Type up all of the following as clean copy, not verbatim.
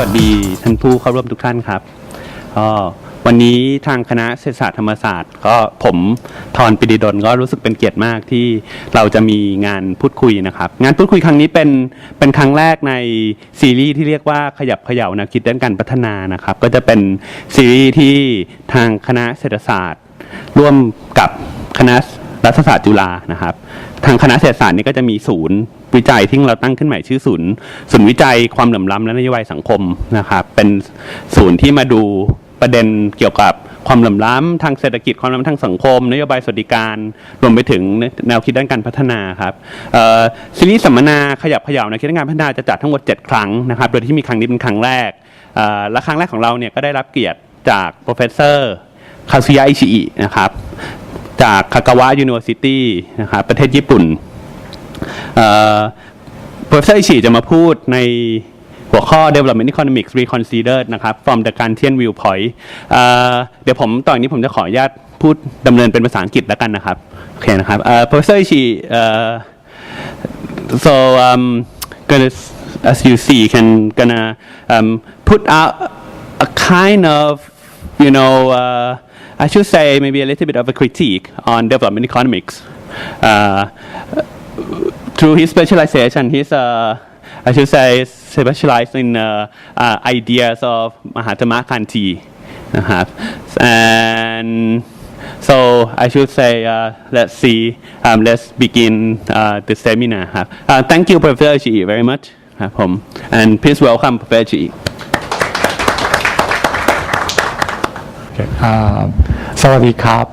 วัสดีท่านผู้เข้าร่วมทุกท่านครับวันนี้ทางคณะเศรษฐศาสตร์ธรรมศาสตร์ก็ผมธรปิฎิดลก็รู้สึกเป็นเกียรติมากที่เราจะมีงานพูดคุยนะครับงานพูดคุยครั้งนี้เป็นครั้งแรกในซีรีส์ที่เรียกว่าขยับเขย่าแนวคิดด้านการพัฒนานะครับก็จะเป็นซีรีส์ที่ทางคณะเศรษฐศาสตร์ร่วมกับคณะรัฐศาสตร์จุฬานะครับทางคณะเศรษฐศาสตร์นี้ก็จะมีศูนย์วิจัยที่เราตั้งขึ้นใหม่ชื่อศูนย์วิจัยความเหลื่อมล้ำและนโยบายสังคมนะครับเป็นศูนย์ที่มาดูประเด็นเกี่ยวกับความเหลื่อมล้ำทางเศรษฐกิจความเหลื่อมล้ำทางสังคมนโยบายสวัสดิการรวมไปถึงแนวคิดด้านการพัฒนาครับซีรีส์สัมมนาขยับเขย่าแนวคิดด้านการพัฒนาจะจัดทั้งหมด7ครั้งนะครับโดยที่มีครั้งนี้เป็นครั้งแรกและครั้งแรกของเราเนี่ยก็ได้รับเกียรติจาก Professor Kazuya Ishii นะครับจาก Kagawa University นะครับประเทศญี่ปุ่นProfessor Ishii จะมาพูดในหัวข้อ Development Economics Reconsidered นะครับ from the Gandhian Viewpoint เดี๋ยวผมตอนนี้ผมจะขออนุญาตพูดดำเนินเป็นภาษาอังกฤษแล้วกันนะครับโอเคนะครับProfessor Ishii so gonna as you see gonna put out a kind of I should say maybe a little bit of a critique on development economics through his specialization he's I should say specialized in ideas of Mahatma Gandhi and so I should say let's begin the seminar thank you Professor Ishii very much and please welcome Professor Ishiiสวัสดีครับ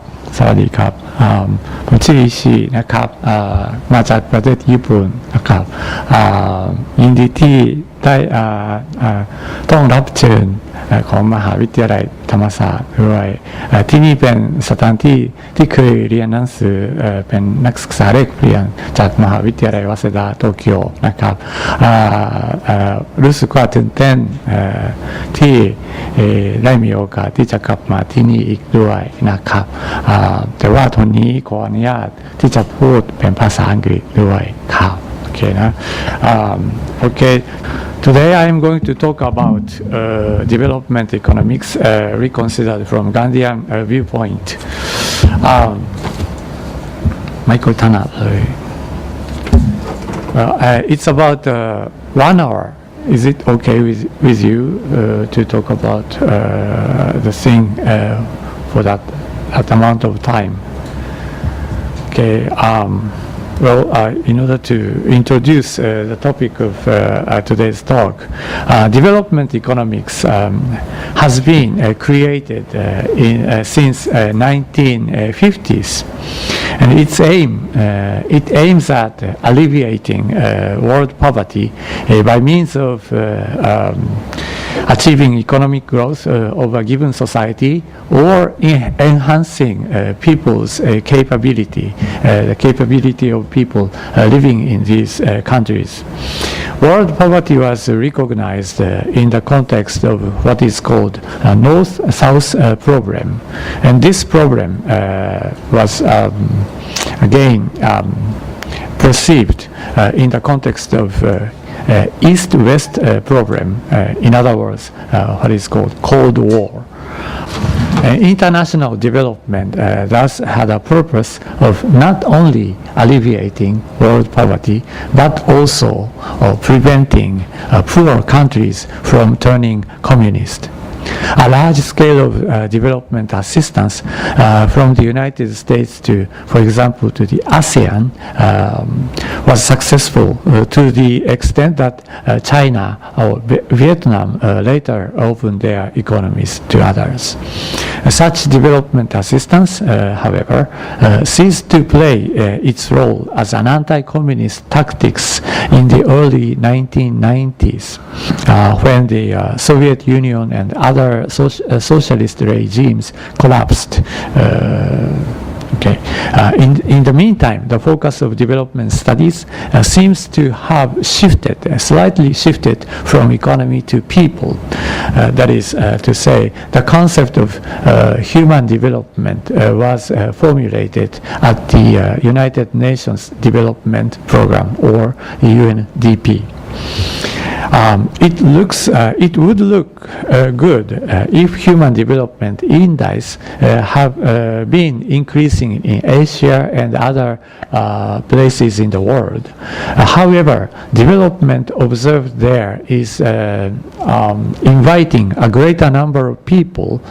ผมชื่ออิชินะครับมาจากประเทศญี่ปุ่นนะครับยินดีที่ได้ต้องรับเชิญของมหาวิทยาลัยธรรมศาสตร์ด้วยที่นี่เป็นสถานที่เคยเรียนหนังสือเป็นนักศึกษาแลกเปลี่ยนจากมหาวิทยาลัยวาเซดาโตเกียวนะครับรู้สึกว่าตื่นเต้นที่ได้มีโอกาสที่จะกลับมาที่นี่อีกด้วยนะครับแต่ว่าตอนนี้ขออนุญาตที่จะพูดเป็นภาษาอังกฤษด้วยครับโอเคนะโอเคToday I am going to talk about development economics reconsidered from Gandhian viewpoint. ไม่ค่อยถนัดเลย Well, it's about 1 hour. Is it okay with you to talk about the thing for that amount of time? Okay. Well, in order to introduce the topic of today's talk, development economics has been created since 1950s, and it aims at alleviating world poverty by means of achieving economic growth of a given society or enhancing people's capability, the capability of people living in these countries. World poverty was recognized in the context of what is called a North-South problem, and this problem was again perceived in the context of East-West problem, in other words, what is called Cold War. International development thus had a purpose of not only alleviating world poverty, but also preventing poor countries from turning communist. A large scale of development assistance from the United States to, for example, to the ASEAN was successful to the extent that China or Vietnam later opened their economies to others. Such development assistance, however, ceased to play its role as an anti-communist tactics in the early 1990s when the Soviet Union and other socialist regimes collapsed. In the meantime, the focus of development studies seems to have slightly shifted from economy to people. That is to say, the concept of human development was formulated at the United Nations Development Program, or UNDP. It would look good if human development index have been increasing in Asia and other places in the world. However, development observed there is inviting a greater number of people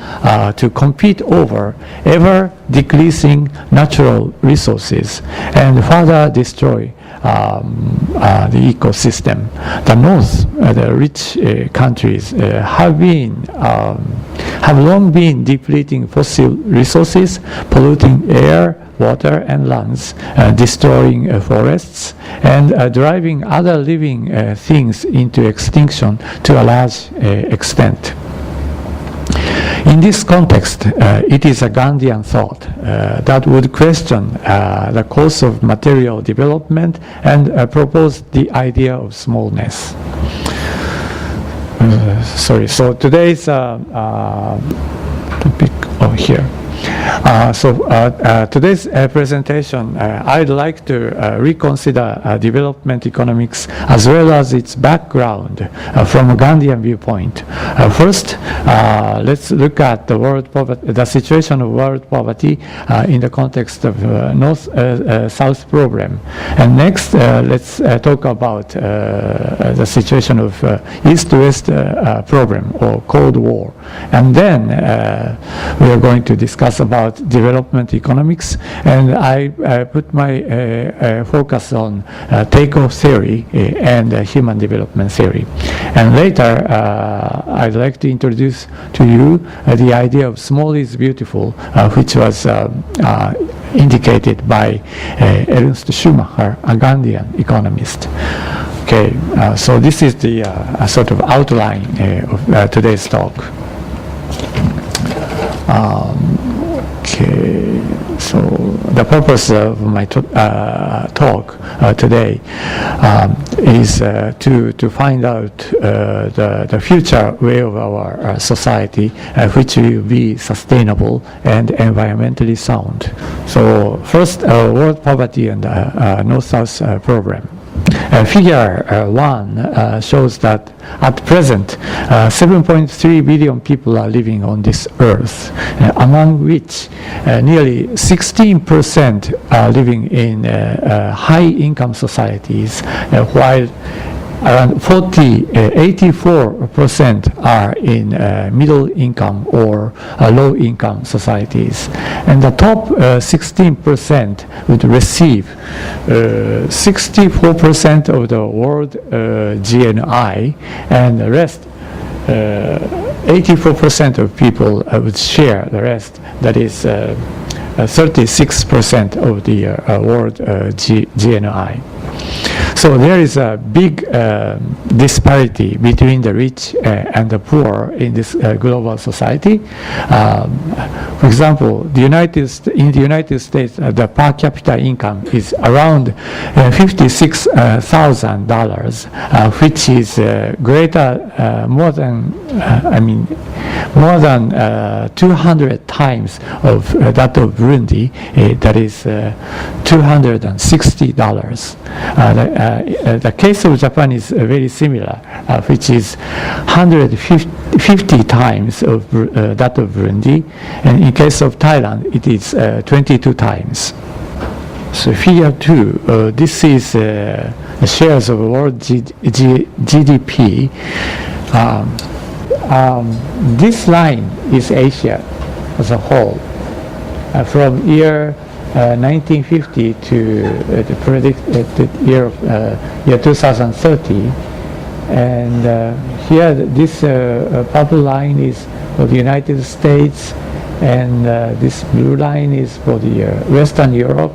to compete over ever decreasing natural resources and further destroy the ecosystem. The North, the rich countries, have long been depleting fossil resources, polluting air, water, and lands, destroying forests, and driving other living things into extinction to a large extent. In this context, it is a Gandhian thought that would question the course of material development and propose the idea of smallness. So today's topic here. Today's presentation, I'd like to reconsider development economics as well as its background from a Gandhian viewpoint. First, let's look at the situation of world poverty in the context of North-South problem. And next, let's talk about the situation of East-West problem or Cold War. And then we are going to discuss about development economics, and I put my focus on takeoff theory and human development theory. And later, I'd like to introduce to you the idea of small is beautiful, which was indicated by Ernst Schumacher, a Gandhian economist. Okay, so this is the sort of outline of today's talk. Okay, so the purpose of my talk today is to find out the future way of our society, which will be sustainable and environmentally sound. So first, world poverty and North-South problem. Figure 1 shows that at present 7.3 billion people are living on this earth, among which nearly 16% are living in high-income societies, while around 84% are in middle income or low-income societies. And the top 16% would receive 64% of the world GNI, and the rest 84% of people would share the rest, that is 36% of the world GNI. So there is a big disparity between the rich and the poor in this global society. For example, in the United States, the per capita income is around $56,000, which is greater, more than 200 times of that of Burundi, that is $260. The case of Japan is very similar, which is 150 times of that of Burundi, and in case of Thailand, it is 22 times. So figure 2, this is the shares of world GDP. This line is Asia as a whole, from year 1950 to the predicted year 2030, and here this purple line is for the United States, and this blue line is for the Western Europe,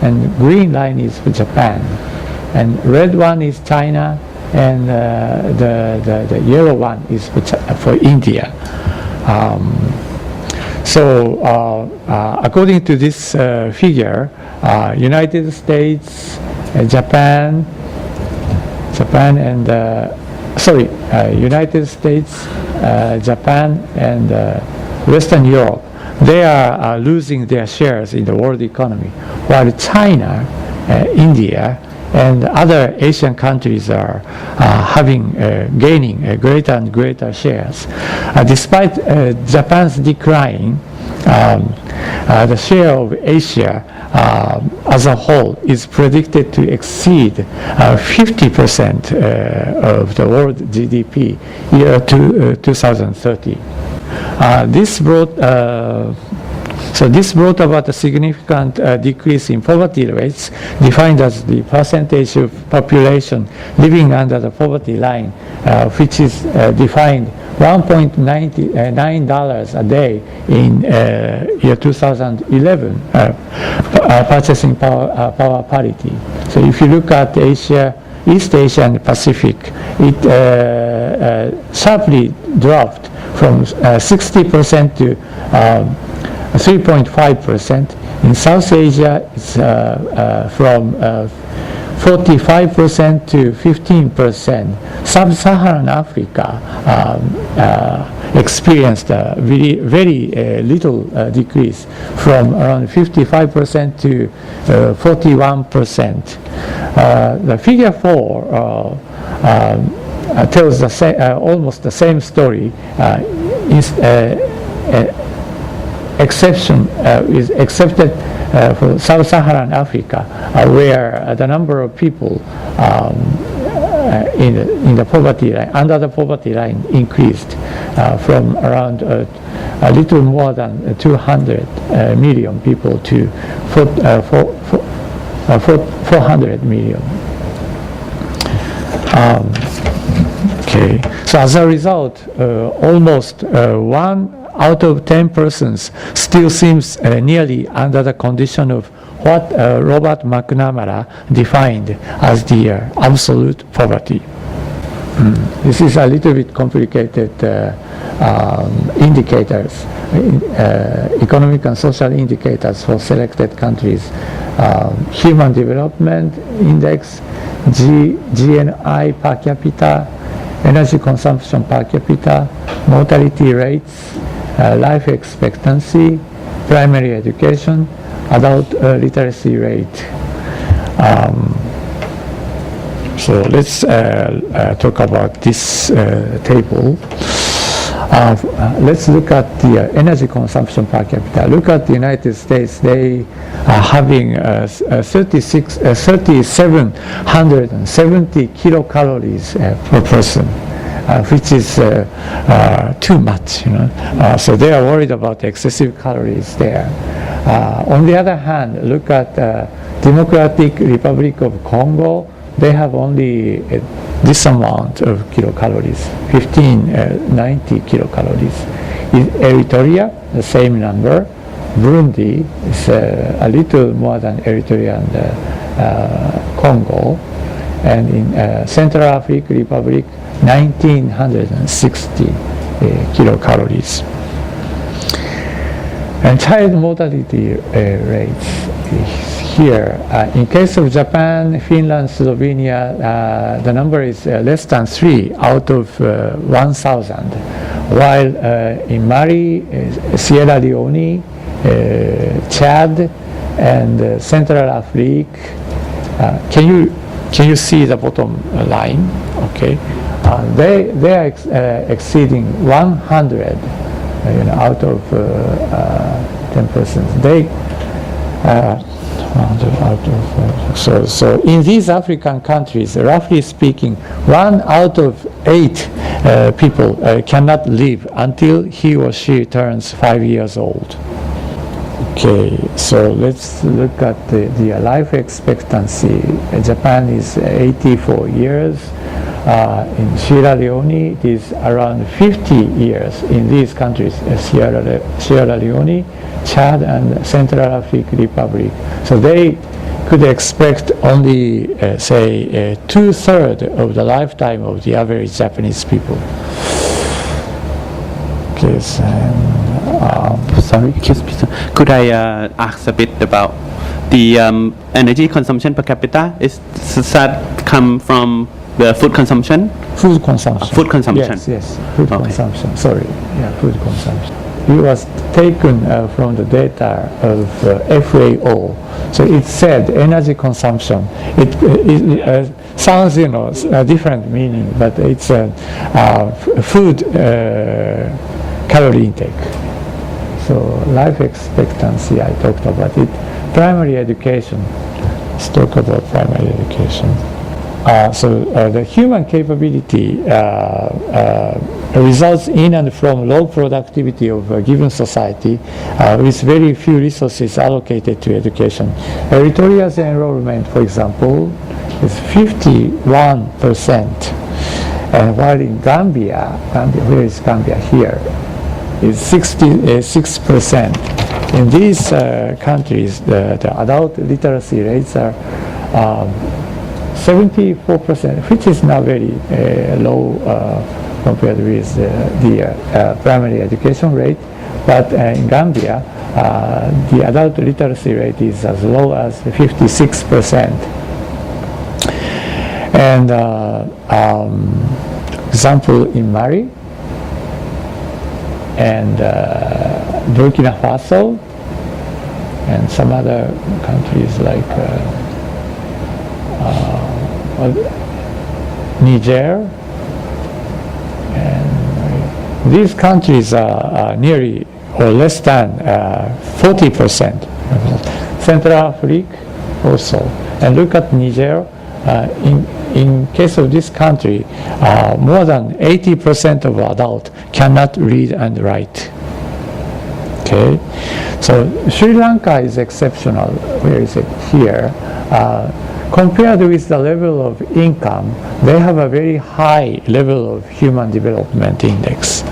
and green line is for Japan, and red one is China, and the yellow one is for India. So according to this figure, United States, Japan, and United States, Japan, and Western Europe, they are losing their shares in the world economy, while China, India, and other Asian countries are gaining greater and greater shares. Despite Japan's decline, the share of Asia as a whole is predicted to exceed 50% of the world GDP year 2030. This brought about a significant decrease in poverty rates, defined as the percentage of population living under the poverty line, which is defined $1.99 a day in year 2011, purchasing power parity. So if you look at Asia, East Asia and Pacific, it sharply dropped from 60% to 3.5%. In South Asia, it's from 45% to 15%. Sub-Saharan Africa experienced a very little decrease from around 55% to 41%. The figure 4 tells almost the same story. Exception is accepted for Sub-Saharan Africa, where the number of people in the poverty line, under the poverty line, increased from around a little more than 200 million people to 400 million. Okay, so as a result, almost 1 out of 10 persons still seems nearly under the condition of what Robert McNamara defined as the absolute poverty. This is a little bit complicated indicators, economic and social indicators for selected countries. Human Development Index, GNI per capita, energy consumption per capita, mortality rates, life expectancy, primary education, adult literacy rate. So let's talk about this table. Let's look at the energy consumption per capita. Look at the United States. They are having 3,770 kilocalories per person. Which is too much, so they are worried about excessive calories there. On the other hand, look at Democratic Republic of Congo. They have only this amount of kilocalories, 1590 kilocalories. In Eritrea, the same number. Burundi is a little more than Eritrea and Congo. And in Central African Republic, 1960 kilocalories. And child mortality rates here. In case of Japan, Finland, Slovenia, the number is less than 3 out of 1,000. While in Mali, Sierra Leone, Chad, and Central Africa, can you see the bottom line? Okay. They are exceeding 100 out of 10 persons. So in these African countries, roughly speaking, 1 out of 8 people cannot live until he or she turns 5 years old. Okay, so let's look at the life expectancy. Japan is 84 years. In Sierra Leone, it is around 50 years in these countries, Sierra Leone, Chad, and Central African Republic. So they could expect only, say, 2/3 of the lifetime of the average Japanese people. Okay, so, sorry, excuse me. Could I ask a bit about the energy consumption per capita? Does that come from the food consumption? Food consumption. Food consumption. Yes, food consumption. Sorry, food consumption. it was taken from the data of FAO. So it said energy consumption. It sounds, different meaning, but it's food calorie intake. So life expectancy, I talked about it. Primary education. Let's talk about primary education. The human capability results in and from low productivity of a given society with very few resources allocated to education. Eritrea's enrollment, for example, is 51%, and while in Gambia, where is Gambia here, is 66%. In these countries, the adult literacy rates are 74%, which is not very low compared with the primary education rate. But in Gambia, the adult literacy rate is as low as 56%. And example in Mali and Burkina Faso and some other countries like Niger, and these countries are nearly or less than 40%. Central Africa also. And look at Niger. In case of this country, more than 80% of adults cannot read and write. Okay, so Sri Lanka is exceptional. Where is it? Here. Compared with the level of income, they have a very high level of human development index.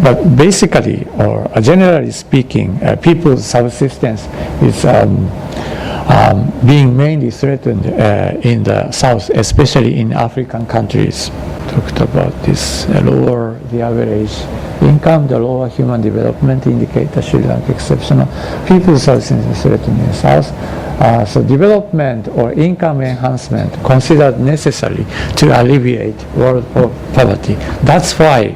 But basically, or generally speaking, people's subsistence is being mainly threatened in the south, especially in African countries. Talked about this lower the average income, the lower human development indicator Sri Lanka exceptional. People's subsistence is threatened in the south. So development or income enhancement considered necessary to alleviate world poverty. That's why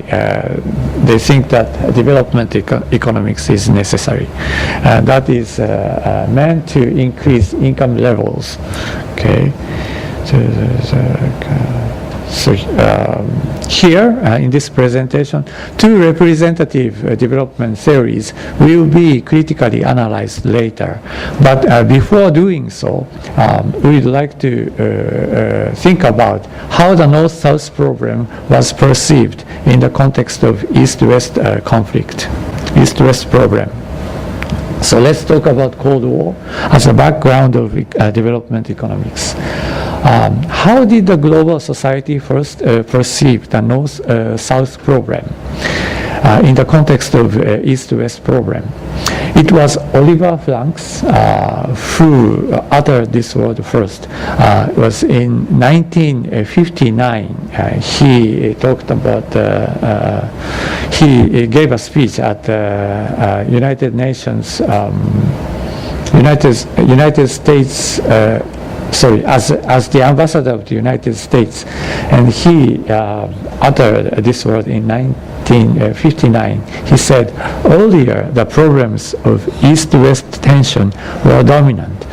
they think that development economics is necessary. That is meant to increase income levels. Okay. So here in this presentation, two representative development theories will be critically analyzed later. But before doing so, we'd like to think about how the North-South problem was perceived in the context of East-West conflict, East-West problem. So let's talk about Cold War as a background of development economics. How did the global society first perceive the North-South problem in the context of East-West problem? It was Oliver Franks who uttered this word first. It was in 1959. He talked about, he gave a speech at United Nations, United States, as the ambassador of the United States, and he uttered this word in 1959. He said, earlier the problems of East-West tension were dominant.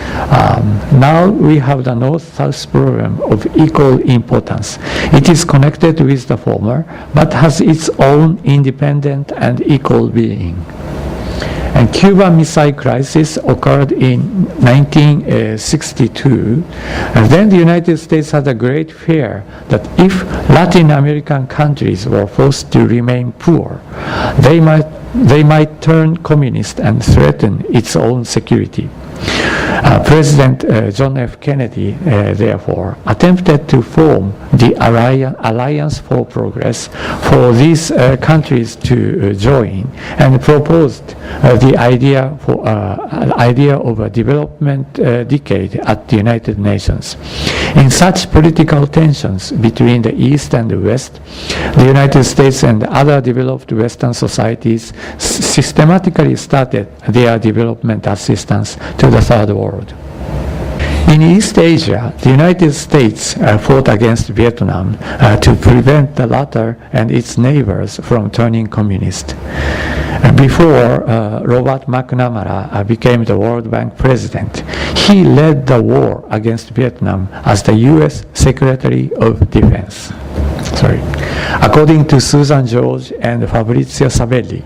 Now we have the North-South problem of equal importance. It is connected with the former, but has its own independent and equal being. And Cuban Missile Crisis occurred in 1962, and then the United States had a great fear that if Latin American countries were forced to remain poor, they might turn communist and threaten its own security. President John F. Kennedy, therefore, attempted to form the Alliance for Progress for these countries to join, and proposed the idea of a development decade at the United Nations. In such political tensions between the East and the West, the United States and other developed Western societies systematically started their development assistance to the Third World. In East Asia, the United States fought against Vietnam to prevent the latter and its neighbors from turning communist. Before Robert McNamara became the World Bank president, he led the war against Vietnam as the U.S. Secretary of Defense. According to Susan George and Fabrizio Sabelli,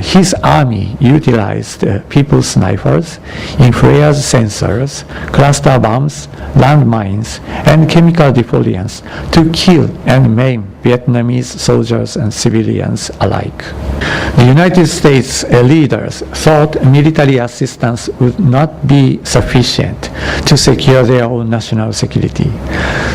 his army utilized people snipers, infrared sensors, cluster bombs, landmines, and chemical defoliants to kill and maim Vietnamese soldiers and civilians alike. The United States leaders thought military assistance would not be sufficient to secure their own national security.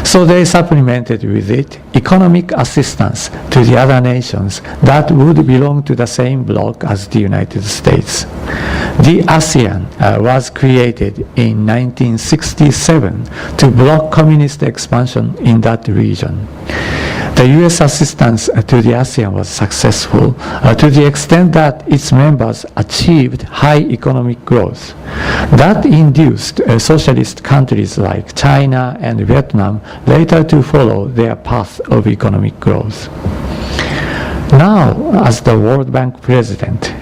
So they supplemented with it economic assistance to the other nations that would belong to the same bloc as the United States. The ASEAN was created in 1967 to block communist expansion in that region. The U.S. assistance to the ASEAN was successful to the extent that its members achieved high economic growth. That induced socialist countries like China and Vietnam later to follow their path of economic growth. Now, as the World Bank president,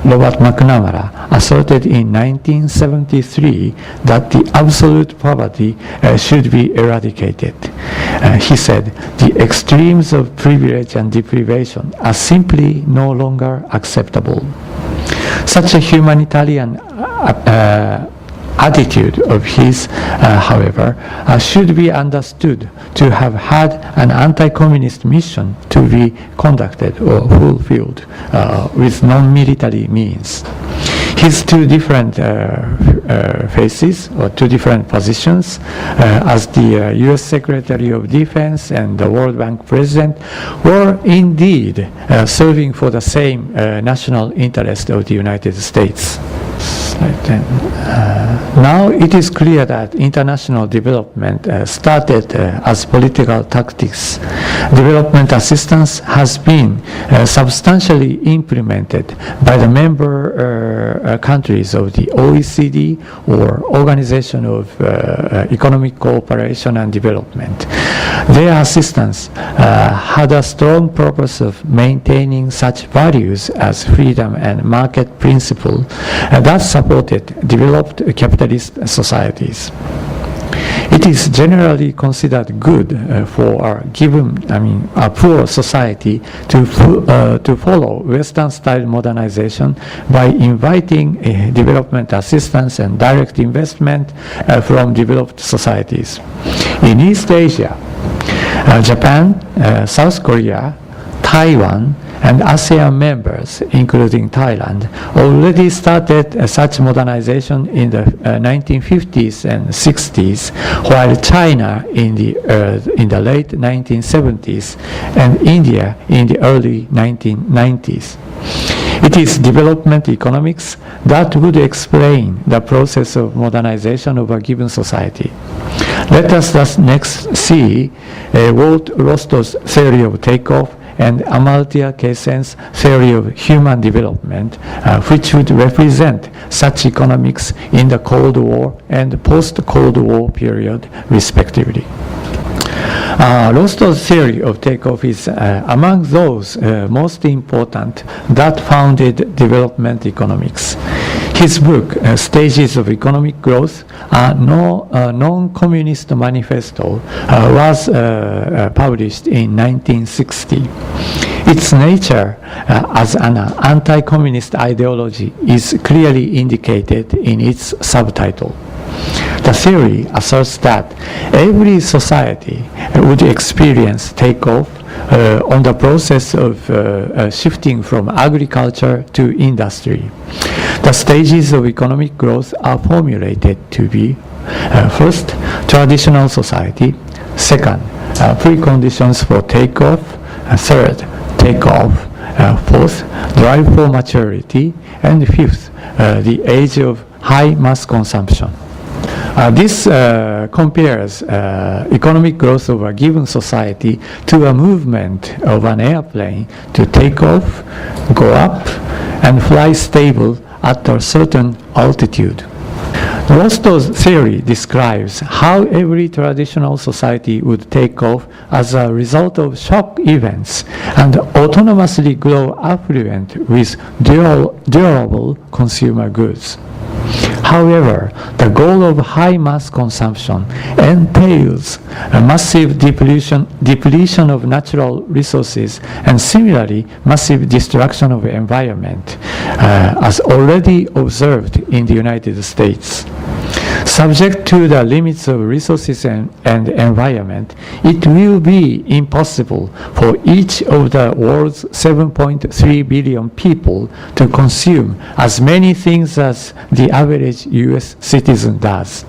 Robert McNamara asserted in 1973 that the absolute poverty should be eradicated. He said, the extremes of privilege and deprivation are simply no longer acceptable. Such a humanitarian attitude of his, however, should be understood to have had an anti-communist mission to be conducted or fulfilled with non-military means. His two different phases or two different positions as the U.S. Secretary of Defense and the World Bank President were indeed serving for the same national interest of the United States. Now it is clear that international development started as political tactics. Development assistance has been substantially implemented by the member countries of the OECD or Organization of Economic Cooperation and Development. Their assistance had a strong purpose of maintaining such values as freedom and market principle that supported developed capitalist societies. It is generally considered good for a poor society to follow Western-style modernization by inviting development assistance and direct investment from developed societies. In East Asia, Japan, South Korea, Taiwan, and ASEAN members, including Thailand, already started such modernization in the 1950s and 60s, while China in the late 1970s and India in the early 1990s. It is development economics that would explain the process of modernization of a given society. Let us thus next see Walt Rostow's theory of takeoff and Amartya Sen's theory of human development, which would represent such economics in the Cold War and post-Cold War period, respectively. Rostow's theory of takeoff is among those most important that founded development economics. His book, Stages of Economic Growth, a non-communist manifesto, was published in 1960. Its nature as an anti-communist ideology is clearly indicated in its subtitle. The theory asserts that every society would experience takeoff on the process of shifting from agriculture to industry. The stages of economic growth are formulated to be first, traditional society; second, preconditions for takeoff; third, takeoff; fourth, drive for maturity; and fifth, the age of high mass consumption. This compares economic growth of a given society to a movement of an airplane to take off, go up, and fly stable at a certain altitude. Rostow's theory describes how every traditional society would take off as a result of shock events and autonomously grow affluent with durable consumer goods. However, the goal of high mass consumption entails a massive depletion of natural resources and similarly massive destruction of the environment, as already observed in the United States. Subject to the limits of resources and environment, it will be impossible for each of the world's 7.3 billion people to consume as many things as the average US citizen does.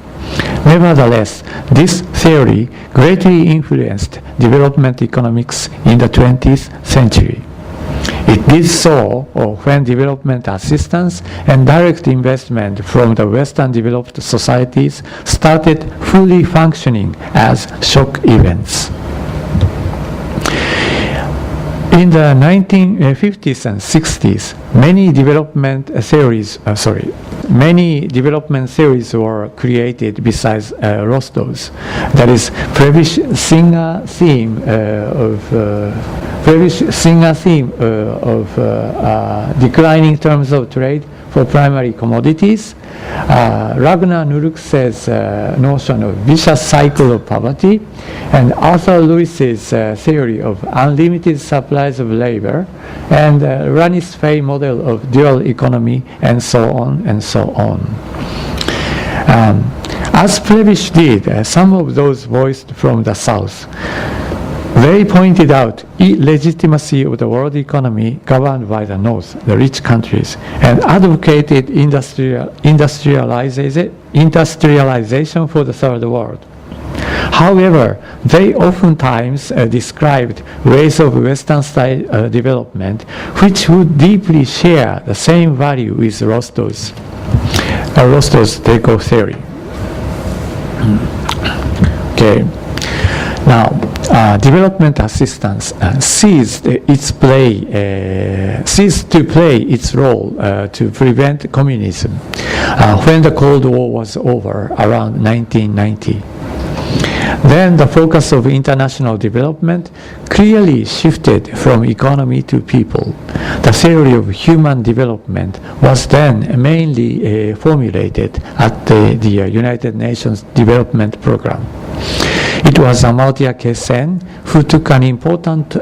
Nevertheless, this theory greatly influenced development economics in the 20th century. It did so when development assistance and direct investment from the Western developed societies started fully functioning as shock events. In the 1950s and 60s, many development theories were created besides Rostow's. That is, Prevish Singer theme of declining terms of trade for primary commodities, Ragnar Nurukse's notion of vicious cycle of poverty, and Arthur Lewis's theory of unlimited supplies of labor, and Ranis Fay model of dual economy, and so on and so on. As Prebisch did, some of those voiced from the South, they pointed out illegitimacy of the world economy governed by the North, the rich countries, and advocated industrialization for the third world. However, they oftentimes described ways of Western-style development which would deeply share the same value with Rostow's takeoff theory. Okay. Now, development assistance ceased to play its role to prevent communism when the Cold War was over around 1990. Then the focus of international development clearly shifted from economy to people. The theory of human development was then mainly formulated at the United Nations Development Program. It was Amartya Sen who took an important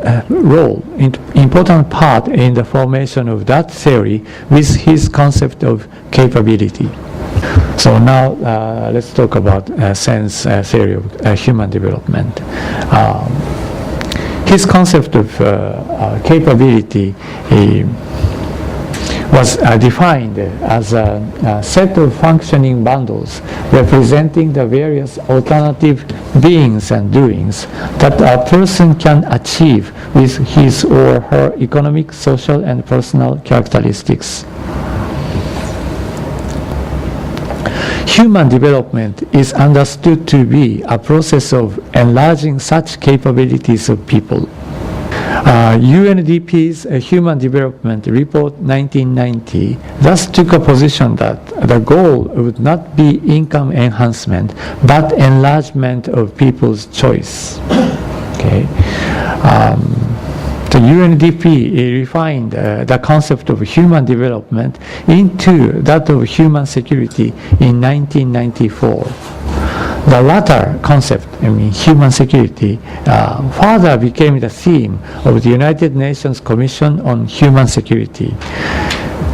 part in the formation of that theory with his concept of capability. So now let's talk about Sen's theory of human development. His concept of capability was defined as a set of functioning bundles representing the various alternative beings and doings that a person can achieve with his or her economic, social, and personal characteristics. Human development is understood to be a process of enlarging such capabilities of people. UNDP's Human Development Report 1990 thus took a position that the goal would not be income enhancement but enlargement of people's choice. Okay. The UNDP refined the concept of human development into that of human security in 1994. The latter concept, human security, further became the theme of the United Nations Commission on Human Security.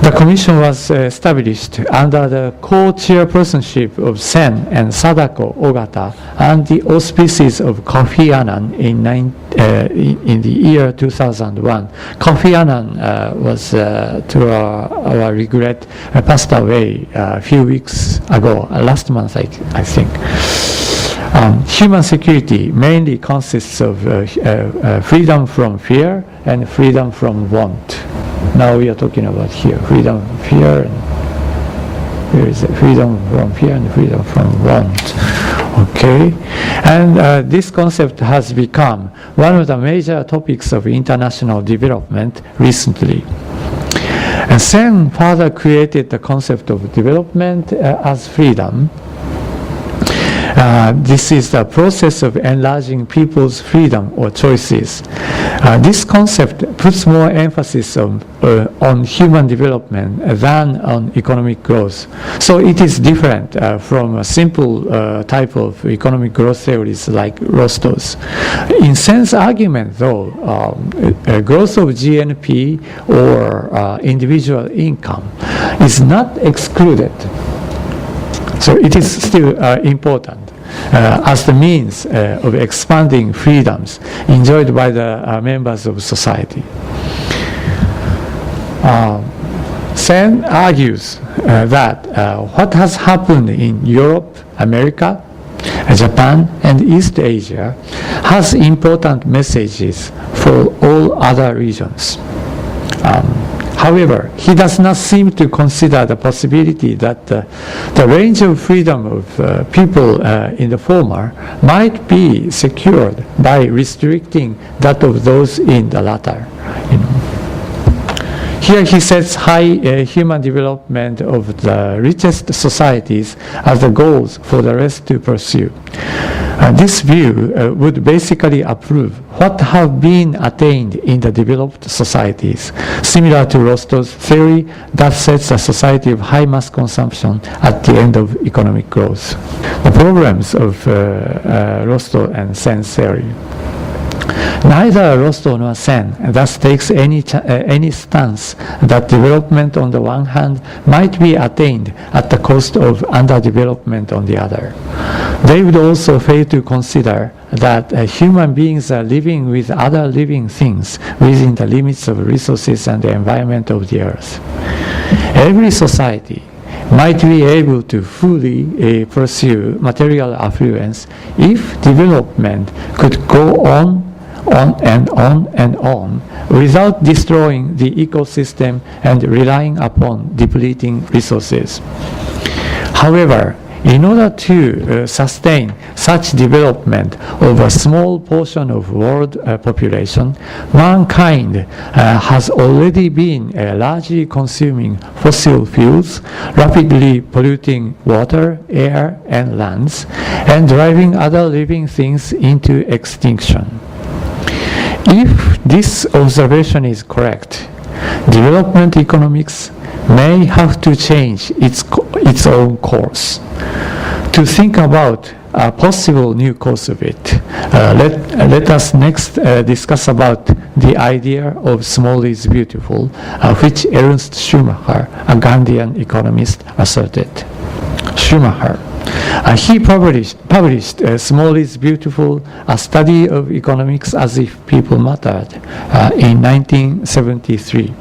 The commission was established under the co-chairpersonship of Sen and Sadako Ogata and the auspices of Kofi Annan in the year 2001. Kofi Annan was, to our regret, passed away a few weeks ago, last month I think. Human security mainly consists of freedom from fear and freedom from want. Now we are talking about here, freedom from fear, and where is it? Freedom from fear and freedom from want. Okay, and this concept has become one of the major topics of international development recently. And Sen further created the concept of development as freedom. This is the process of enlarging people's freedom or choices. This concept puts more emphasis on human development than on economic growth. So it is different from a simple type of economic growth theories like Rostow's. In Sen's argument, though, growth of GNP or individual income is not excluded. So it is still important as the means of expanding freedoms enjoyed by the members of society. Sen argues that what has happened in Europe, America, Japan, and East Asia has important messages for all other regions. However, he does not seem to consider the possibility that the range of freedom of people in the former might be secured by restricting that of those in the latter. Here he sets high human development of the richest societies as the goals for the rest to pursue. This view would basically approve what have been attained in the developed societies, similar to Rostow's theory that sets a society of high mass consumption at the end of economic growth. The problems of Rostow and Sen's theory. Neither Rostow nor Sen thus takes any stance that development on the one hand might be attained at the cost of underdevelopment on the other. They would also fail to consider that human beings are living with other living things within the limits of resources and the environment of the earth. Every society might be able to fully pursue material affluence if development could go on and on and on without destroying the ecosystem and relying upon depleting resources. However, in order to sustain such development of a small portion of world population, mankind has already been largely consuming fossil fuels, rapidly polluting water, air, and lands, and driving other living things into extinction. If this observation is correct, development economics may have to change its own course. To think about a possible new course of it, let us next discuss about the idea of small is beautiful, which Ernst Schumacher, a Gandhian economist, asserted. Schumacher. He published Small is Beautiful, a study of economics as if people mattered, in 1973.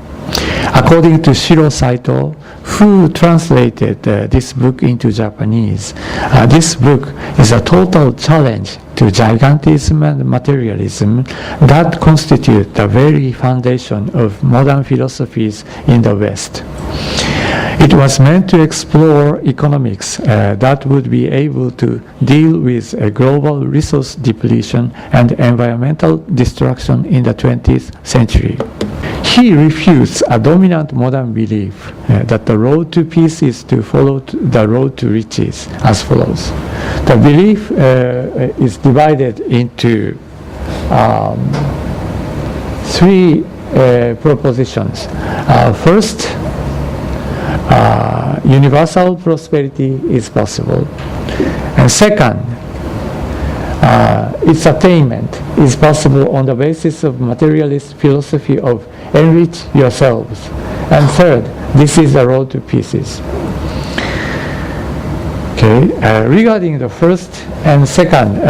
According to Shiro Saito, who translated this book into Japanese, this book is a total challenge to gigantism and materialism that constitute the very foundation of modern philosophies in the West. It was meant to explore economics that would be able to deal with global resource depletion and environmental destruction in the 20th century. He refutes a dominant modern belief that the road to peace is to follow the road to riches as follows. The belief is divided into three propositions. First, universal prosperity is possible. And second, its attainment is possible on the basis of materialist philosophy of enrich yourselves. And third, this is the road to peace. Okay, regarding the first and second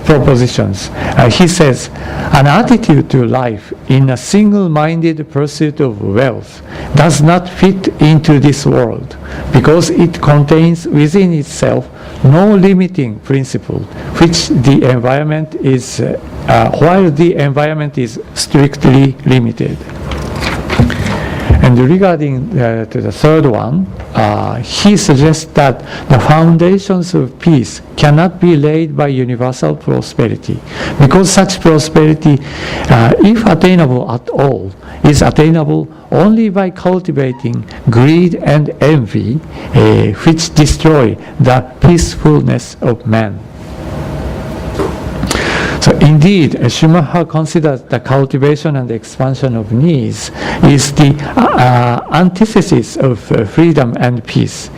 propositions, he says, an attitude to life in a single-minded pursuit of wealth does not fit into this world because it contains within itself no limiting principle, which the environment is, while the environment is strictly limited. And regarding to the third one, he suggests that the foundations of peace cannot be laid by universal prosperity, because such prosperity, if attainable at all, is attainable only by cultivating greed and envy, which destroy the peacefulness of man. So indeed, Schumacher considers the cultivation and expansion of needs is the antithesis of freedom and peace.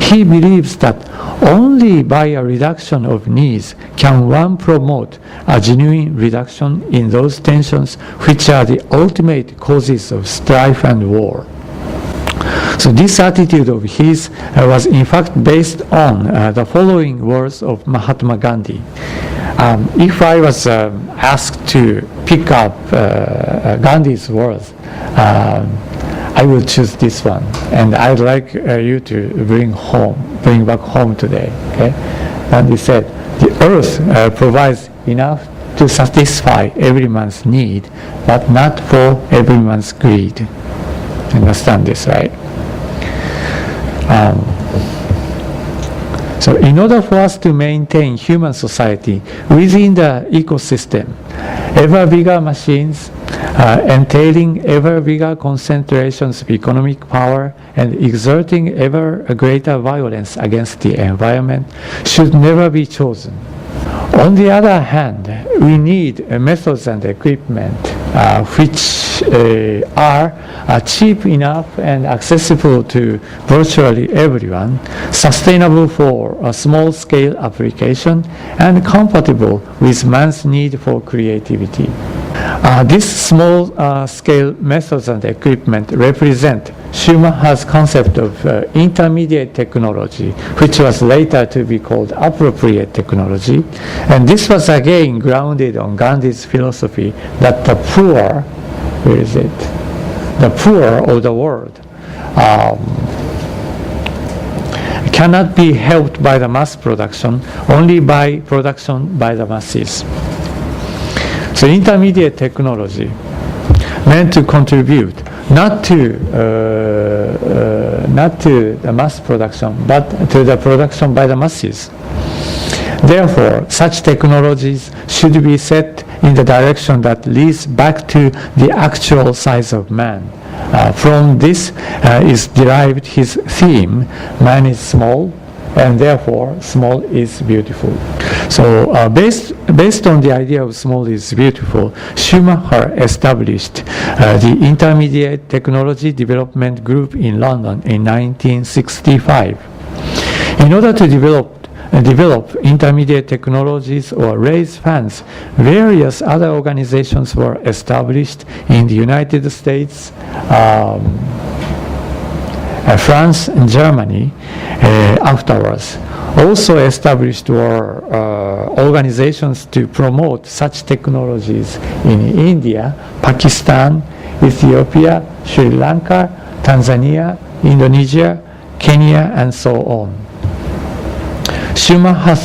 He believes that only by a reduction of needs can one promote a genuine reduction in those tensions which are the ultimate causes of strife and war. So this attitude of his was in fact based on the following words of Mahatma Gandhi. If I was asked to pick up Gandhi's words, I will choose this one, and I'd like you to bring back home today. Okay? Gandhi said, "The earth provides enough to satisfy every man's need, but not for every man's greed." Understand this, right? So in order for us to maintain human society within the ecosystem, ever bigger machines entailing ever bigger concentrations of economic power and exerting ever greater violence against the environment should never be chosen. On the other hand, we need methods and equipment which are cheap enough and accessible to virtually everyone, sustainable for a small-scale application, and compatible with man's need for creativity. These small-scale methods and equipment represent Schumacher's concept of intermediate technology, which was later to be called appropriate technology, and this was again grounded on Gandhi's philosophy that the poor, where is it? The poor of the world cannot be helped by the mass production, only by production by the masses. So intermediate technology meant to contribute not to the mass production, but to the production by the masses. Therefore, such technologies should be set in the direction that leads back to the actual size of man. From this is derived his theme, man is small, and therefore small is beautiful. So based on the idea of small is beautiful, Schumacher established the Intermediate Technology Development Group in London in 1965. In order to develop intermediate technologies or raise funds, various other organizations were established in the United States, France and Germany afterwards. Also established were organizations to promote such technologies in India, Pakistan, Ethiopia, Sri Lanka, Tanzania, Indonesia, Kenya, and so on. Schumacher's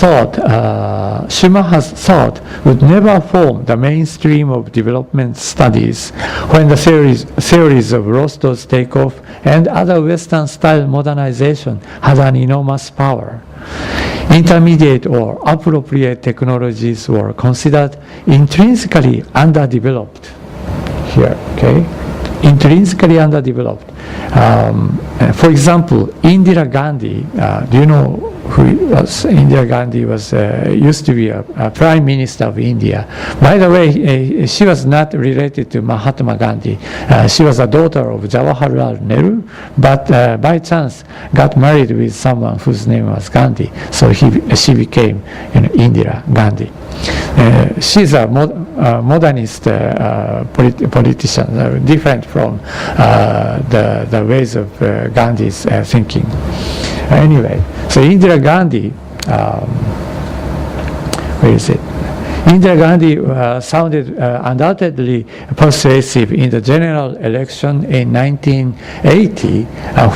thought would never form the mainstream of development studies when the theories of Rostow's takeoff and other Western-style modernization had an enormous power. Intermediate or appropriate technologies were considered intrinsically underdeveloped here, okay? Intrinsically underdeveloped. For example, Indira Gandhi, do you know who was? Indira Gandhi was used to be a prime minister of India. By the way, she was not related to Mahatma Gandhi. She was a daughter of Jawaharlal Nehru, but by chance got married with someone whose name was Gandhi. So she became Indira Gandhi. She's a modernist politician, different from the ways of Gandhi's thinking. Anyway, so Indira Gandhi, where is it? Indira Gandhi sounded undoubtedly persuasive in the general election in 1980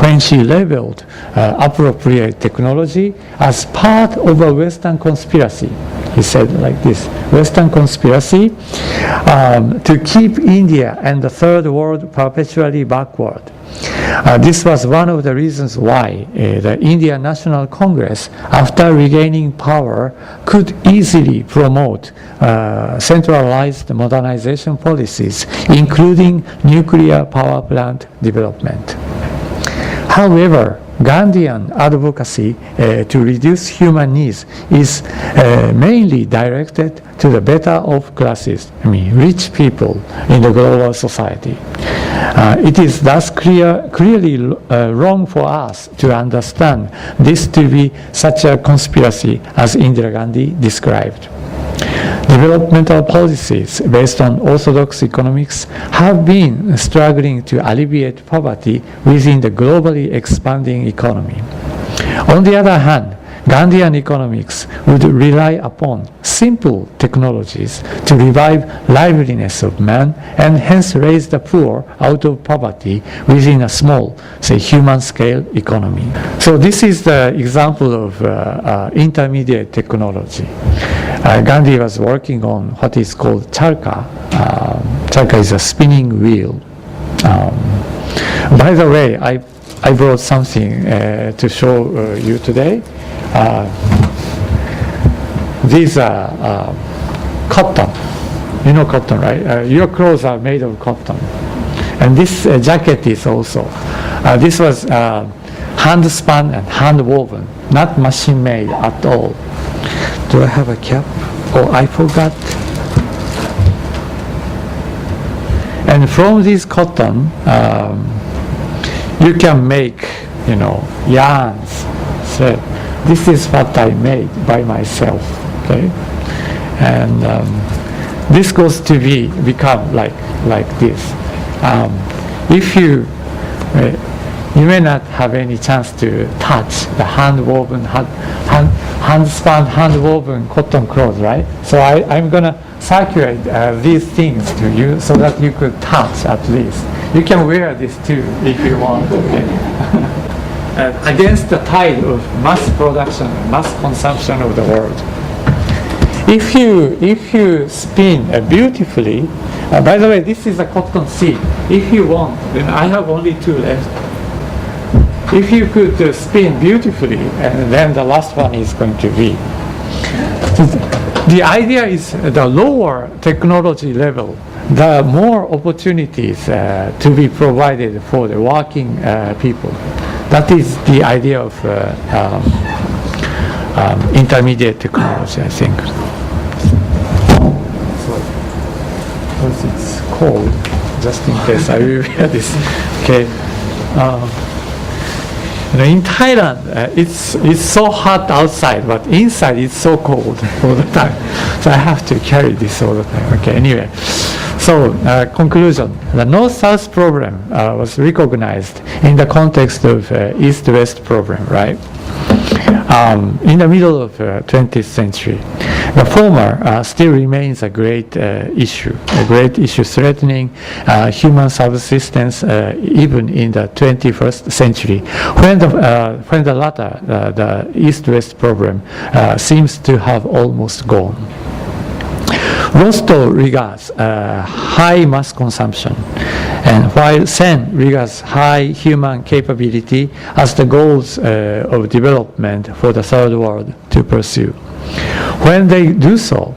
when she labeled appropriate technology as part of a Western conspiracy. He said like this: Western conspiracy to keep India and the third world perpetually backward. This was one of the reasons why the Indian National Congress, after regaining power, could easily promote centralized modernization policies, including nuclear power plant development. However, Gandhian advocacy to reduce human needs is mainly directed to the better off classes, rich people in the global society. It is thus clearly wrong for us to understand this to be such a conspiracy as Indira Gandhi described. Developmental policies based on orthodox economics have been struggling to alleviate poverty within the globally expanding economy. On the other hand, Gandhian economics would rely upon simple technologies to revive liveliness of man and hence raise the poor out of poverty within a small, say, human-scale economy. So this is the example of intermediate technology. Gandhi was working on what is called charka. Charka is a spinning wheel. By the way, I brought something to show you today. These are cotton. You know cotton, right? Your clothes are made of cotton. And this jacket is also. This was hand spun and hand woven, not machine made at all. Do I have a cap? Oh, I forgot. And from this cotton, you can make, yarns, thread. This is what I made by myself, okay? And this goes to become like this. If you may not have any chance to touch the hand-woven, hand-spun, hand-woven cotton clothes, right? So I'm gonna circulate these things to you so that you could touch at least. You can wear this too if you want, okay? Against the tide of mass production, mass consumption of the world. If you spin beautifully, by the way, this is a cotton seed. If you want, then I have only 2 left. If you could spin beautifully, and then the last one is going to be. The idea is the lower technology level, the more opportunities to be provided for the working people. That is the idea of intermediate technology, I think. So, because it's cold, just in case I will wear this. Okay. In Thailand, it's so hot outside, but inside it's so cold all the time. So I have to carry this all the time. Okay. Anyway. So, conclusion. The North-South problem was recognized in the context of East-West problem, right? In the middle of 20th century. The former still remains a great issue threatening human subsistence even in the 21st century, when the latter, the East-West problem, seems to have almost gone. Rostow regards high mass consumption, and while Sen regards high human capability as the goals of development for the third world to pursue. When they do so,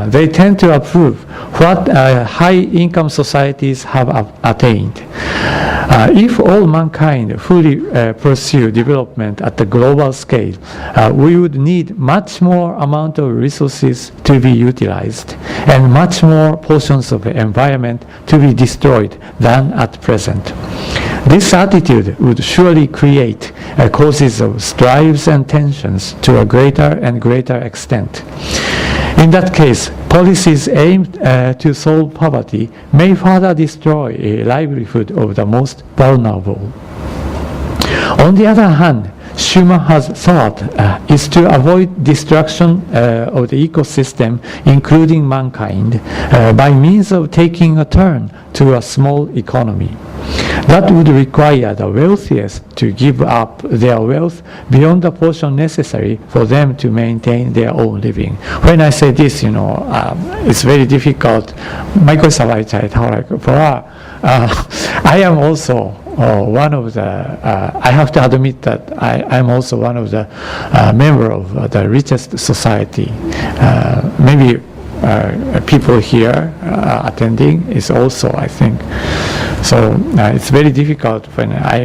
they tend to approve what high-income societies have attained. If all mankind fully pursue development at the global scale, we would need much more amount of resources to be utilized and much more portions of the environment to be destroyed than at present. This attitude would surely create causes of strives and tensions to a greater and greater extent. In that case, policies aimed to solve poverty may further destroy a livelihood of the most vulnerable. On the other hand, Schumann thought is to avoid destruction of the ecosystem, including mankind, by means of taking a turn to a small economy. That would require the wealthiest to give up their wealth beyond the portion necessary for them to maintain their own living. When I say this, it's very difficult. ไม่ค่อยสบายใจเท่าไหร่เพราะว่า I am also one of the I have to admit that I'm also one of the member of the richest society. Maybe people here attending is also, I think. So it's very difficult when I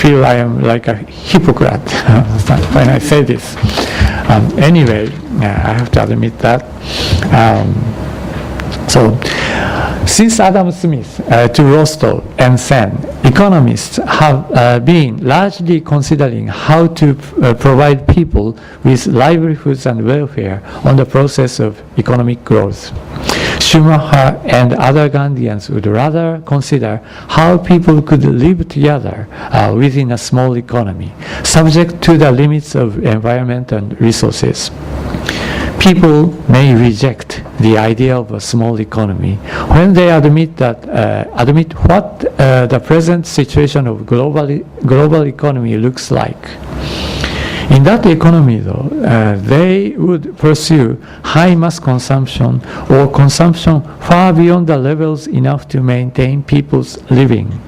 feel I am like a hypocrite when I say this. Anyway, I have to admit that. So, since Adam Smith to Rostow and Sen, economists have been largely considering how to provide people with livelihoods and welfare on the process of economic growth. Schumacher and other Gandhians would rather consider how people could live together within a small economy, subject to the limits of environment and resources. People may reject the idea of a small economy when they admit what the present situation of global economy looks like. In that economy, though, they would pursue high mass consumption or consumption far beyond the levels enough to maintain people's living.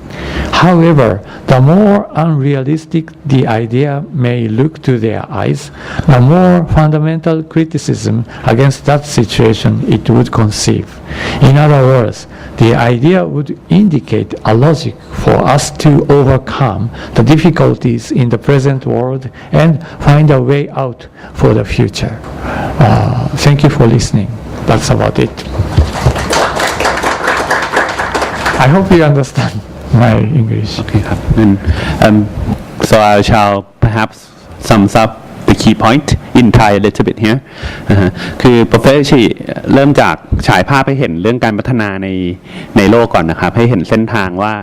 However, the more unrealistic the idea may look to their eyes, the more fundamental criticism against that situation it would conceive. In other words, the idea would indicate a logic for us to overcome the difficulties in the present world and find a way out for the future. Thank you for listening. That's about it. I hope you understand.My English. Okay, so I shall perhaps sum up the key point in Thai a little bit here. คือ Professor Ishii เริ่มจากฉายภาพให้เห็นเรื่องการพัฒนาในโลกก่อนนะครับให้เห็นเส้นทางว่า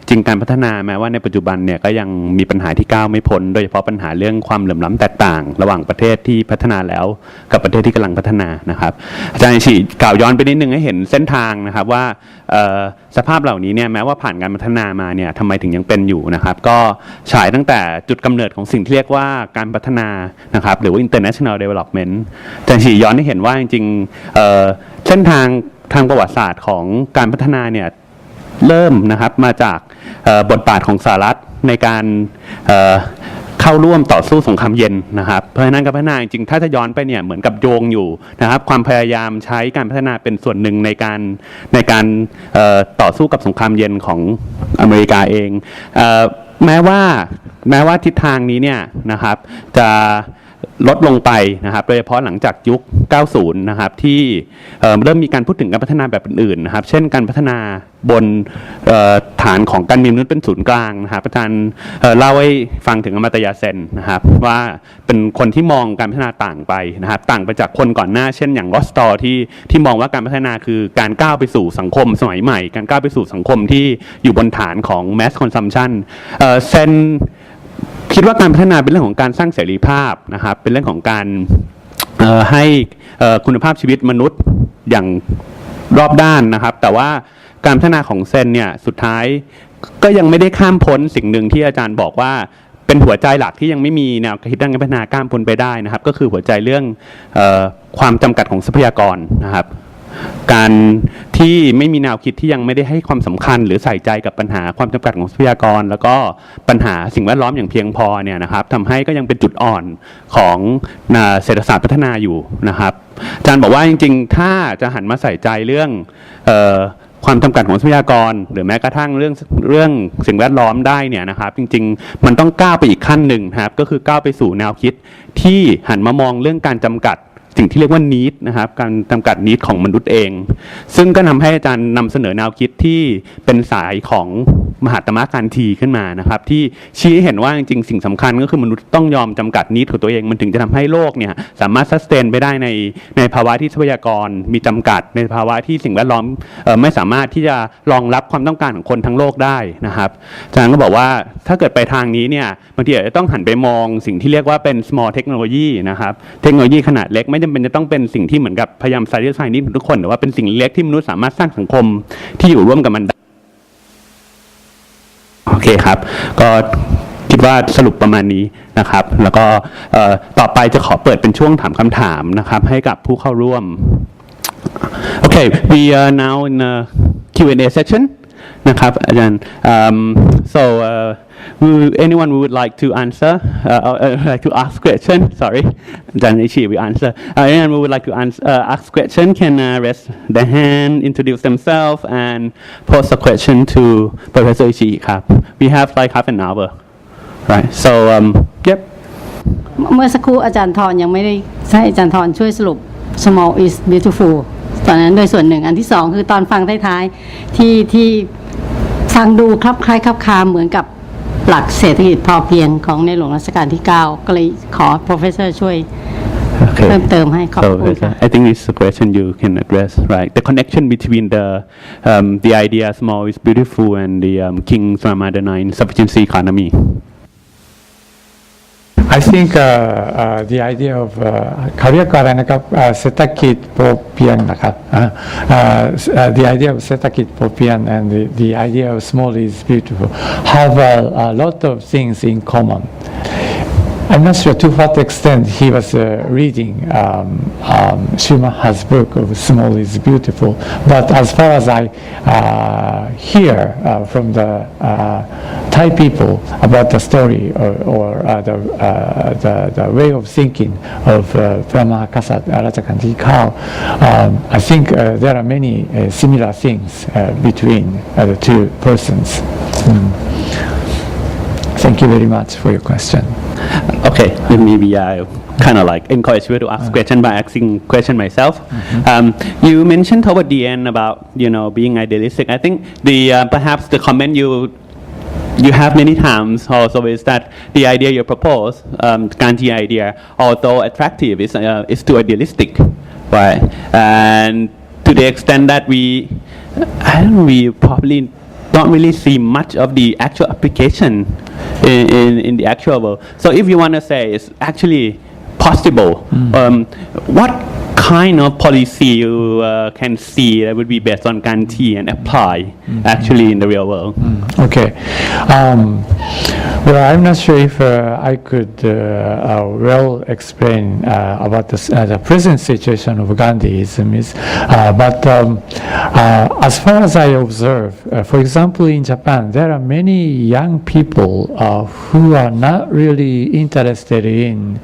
จริงการพัฒนาแม้ว่าในปัจจุบันเนี่ยก็ยังมีปัญหาที่ก้าวไม่พ้นโดยเฉพาะปัญหาเรื่องความเหลื่อมล้ำแตกต่างระหว่างประเทศที่พัฒนาแล้วกับประเทศที่กำลังพัฒนานะครับอาจารย์Ishiiกล่าวย้อนไปนิดนึงให้เห็นเส้นทางนะครับว่าสภาพเหล่านี้เนี่ยแม้ว่าผ่านการพัฒนามาเนี่ยทำไมถึงยังเป็นอยู่นะครับก็ฉายตั้งแต่จุดกำเนิดของสิ่งที่เรียกว่าการพัฒนานะครับหรือว่า international development อาจารย์Ishiiย้อนให้เห็นว่าจริงๆเส้นทางประวัติศาสตร์ของการพัฒนาเนี่ยเริ่มนะครับมาจากบทบาทของสหรัฐในการเข้าร่วมต่อสู้สงครามเย็นนะครับเพราะฉะนั้นการพัฒนาจริงๆถ้าจะย้อนไปเนี่ยเหมือนกับโยงอยู่นะครับความพยายามใช้การพัฒนาเป็นส่วนหนึ่งในการต่อสู้กับสงครามเย็นของอเมริกาเองแม้ว่าทิศทางนี้เนี่ยนะครับจะลดลงไปนะครับโดยเฉพาะหลังจากยุค 90 นะครับที่เริ่มมีการพูดถึงการพัฒนาแบบอื่นๆนะครับเช่นการพัฒนาบนฐานของการมีมนุษย์เป็นศูนย์กลางนะครับอาจารย์เล่าให้ฟังถึงอมตะเซนนะครับว่าเป็นคนที่มองการพัฒนาต่างไปนะครับต่างไปจากคนก่อนหน้าเช่นอย่างรอสตอร์ที่มองว่าการพัฒนาคือการก้าวไปสู่สังคมสมัยใหม่การก้าวไปสู่สังคมที่อยู่บนฐานของ mass consumption เซนคิดว่าการพัฒนาเป็นเรื่องของการสร้างเสรีภาพนะครับเป็นเรื่องของการให้คุณภาพชีวิตมนุษย์อย่างรอบด้านนะครับแต่ว่าการพัฒนาของเซนเนี่ยสุดท้ายก็ยังไม่ได้ข้ามพ้นสิ่งหนึ่งที่อาจารย์บอกว่าเป็นหัวใจหลักที่ยังไม่มีแนวคิดด้านการพัฒนาข้ามพ้นไปได้นะครับก็คือหัวใจเรื่องความจำกัดของทรัพยากรนะครับการที่ไม่มีแนวคิดที่ยังไม่ได้ให้ความสำคัญหรือใส่ใจกับปัญหาความจำกัดของทรัพยากรแล้วก็ปัญหาสิ่งแวดล้อมอย่างเพียงพอเนี่ยนะครับทำให้ก็ยังเป็นจุดอ่อนของเศรษฐศาสตร์พัฒนาอยู่นะครับอาจารย์บอกว่าจริงๆถ้าจะหันมาใส่ใจเรื่องความจำกัดของทรัพยากรหรือแม้กระทั่งเรื่องสิ่งแวดล้อมได้เนี่ยนะครับจริงๆมันต้องก้าวไปอีกขั้นหนึ่งครับก็คือก้าวไปสู่แนวคิดที่หันมามองเรื่องการจำกัดสิ่งที่เรียกว่า need นะครับการจำกัด need ของมนุษย์เองซึ่งก็นำให้อาจารย์นำเสนอแนวคิดที่เป็นสายของมหาตมะการทีขึ้นมานะครับที่ชี้ให้เห็นว่าจริงๆสิ่งสำคัญก็คือมนุษย์ต้องยอมจำกัด need ของตัวเองมันถึงจะทำให้โลกเนี่ยสามารถ sustain ไปได้ในภาวะที่ทรัพยากรมีจำกัดในภาวะที่สิ่งแวดล้อมไม่สามารถที่จะรองรับความต้องการของคนทั้งโลกได้นะครับอาจารย์ก็บอกว่าถ้าเกิดไปทางนี้เนี่ยบางทีอาจจะต้องหันไปมองสิ่งที่เรียกว่าเป็น small technology นะครับเทคโนโลยีขนาดเล็กไม่จำเป็นจะต้องเป็นสิ่งที่เหมือนกับพยายามใส่ใจนิดทุกคนแต่ว่าเป็นสิ่งเล็กที่มนุษย์สามารถสร้างสังคมที่อยู่ร่วมกับมันได้ ครับก็คิดว่าสรุปประมาณนี้นะครับแล้วก็ต่อไปจะขอเปิดเป็นช่วงถามคำถามนะครับให้กับผู้เข้าร่วม Okay, we are now in a Q&A section นะครับอาจารย์ so anyone who would like to answer like to ask question sorry อาจารย์อิชิ will answer anyone who would like to ask question can raise their hand introduce themselves and pose a question to Professor Ishii ครับ we have like half an hour right so yep เมื่อสักครู่อาจารย์ธรยังไม่ได้ให้อาจารย์ธรช่วยสรุป small is beautiful ตอนนั้นโดยส่วนหนึ่งอันที่สองคือตอนฟังท้ายๆที่ฟังดูคลับคล้ายคลับคาเหมือนกับหลักเศรษฐกิจพอเพียงของในหลวงรัชกาลที่ 9 ก็เลยขอ professor ช่วยเพิ่มเติมให้ขอบคุณค่ะ I think this is a question you can address right the connection between the idea small is beautiful and the King Ramadan sufficiency economy I think the idea of เขาเรียกว่าอะไรนะครับเศรษฐกิจพอเพียงนะครับ the idea of เศรษฐกิจพอเพียง and the idea of small is beautiful have a lot of things in common. I'm not sure to what extent he was reading Schumacher's book of Small is Beautiful, but as far as I hear from the Thai people about the story or the way of thinking of พระมหากษัตริย์รัชกาลที่ 9, I think there are many similar things between the two persons. Thank you very much for your question. Okay, then maybe I kind of like encourage you to ask question by asking question myself. You mentioned toward the end about being idealistic. I think the perhaps the comment you have many times also is that the idea you propose, Gandhi idea, although attractive, is too idealistic, right? And to the extent that we probably don't really see much of the actual application in the actual world. So if you want to say it's actually possible, what kind of policy you can see that would be based on Gandhi and apply actually in the real world? Okay. Well, I'm not sure if I could well explain about the present situation of Gandhiism but as far as I observe, for example, in Japan, there are many young people who are not really interested in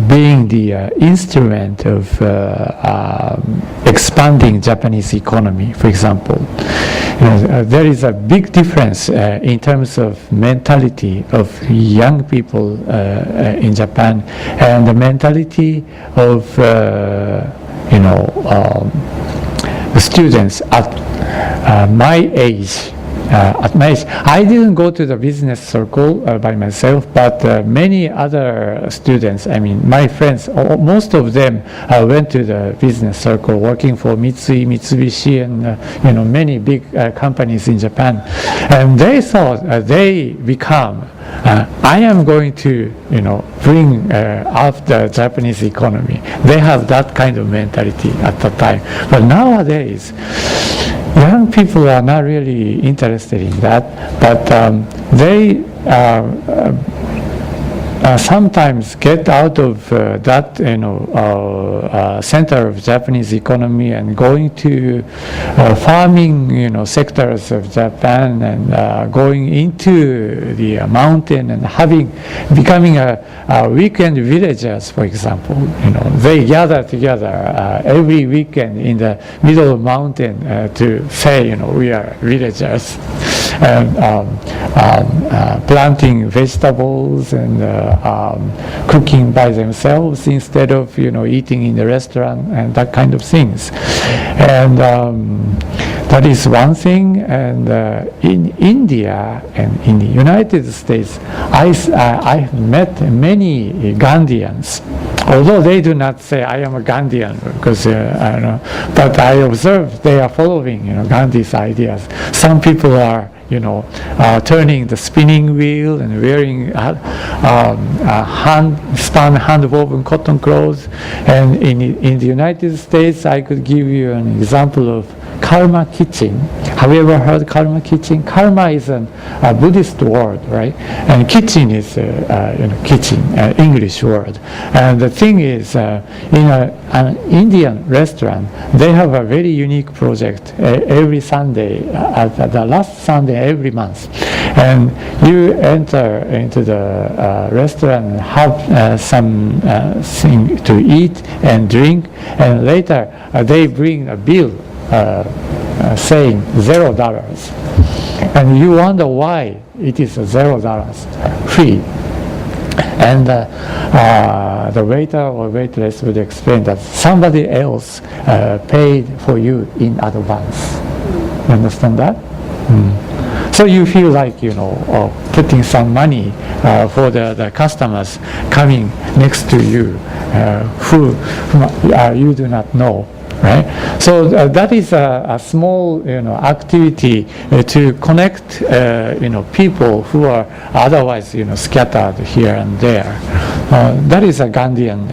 being the instrument of expanding Japanese economy, for example. There is a big difference in terms of mentality of young people in Japan and the mentality of the students at my age. At my age, I didn't go to the business circle by myself, but many other students, I mean, my friends, most of them went to the business circle, working for Mitsui, Mitsubishi, and many big companies in Japan, and they thought they become. I am going to, bring up the Japanese economy. They have that kind of mentality at the time, but nowadays. Young people are not really interested in that, but they sometimes get out of that center of Japanese economy and going to farming sectors of Japan and going into the mountain and becoming a weekend villagers, for example. They gather together every weekend in the middle of mountain to say we are villagers and planting vegetables and cooking by themselves instead of eating in the restaurant and that kind of things, and that is one thing. And in India and in the United States, I have met many Gandhians, although they do not say I am a Gandhian because but I observe they are following Gandhi's ideas. Some people are turning the spinning wheel and wearing hand-woven cotton clothes. And in the United States, I could give you an example of karma kitchen. Have you ever heard karma kitchen? Karma is a Buddhist word, right? And kitchen is kitchen, English word. And the thing is, in an Indian restaurant, they have a very unique project every Sunday, at the last Sunday every month. And you enter into the restaurant and have some thing to eat and drink, and later they bring a bill saying $0, and you wonder why it is $0 free. And the waiter or waitress would explain that somebody else paid for you in advance. You understand that? So you feel like, putting some money for the customers coming next to you who you do not know. Right? So that is a small, activity to connect, people who are otherwise, scattered here and there. That is a Gandhian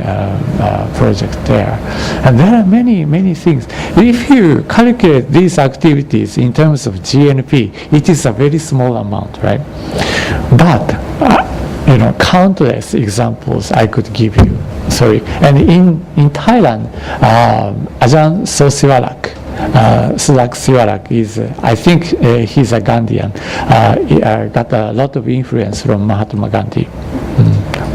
project there. And there are many, many things. If you calculate these activities in terms of GNP, it is a very small amount, right? But countless examples I could give you. Sorry. And in Thailand, Ajahn Sosiwarak, Sulak Siwarak is, I think he's a Gandhian, got a lot of influence from Mahatma Gandhi.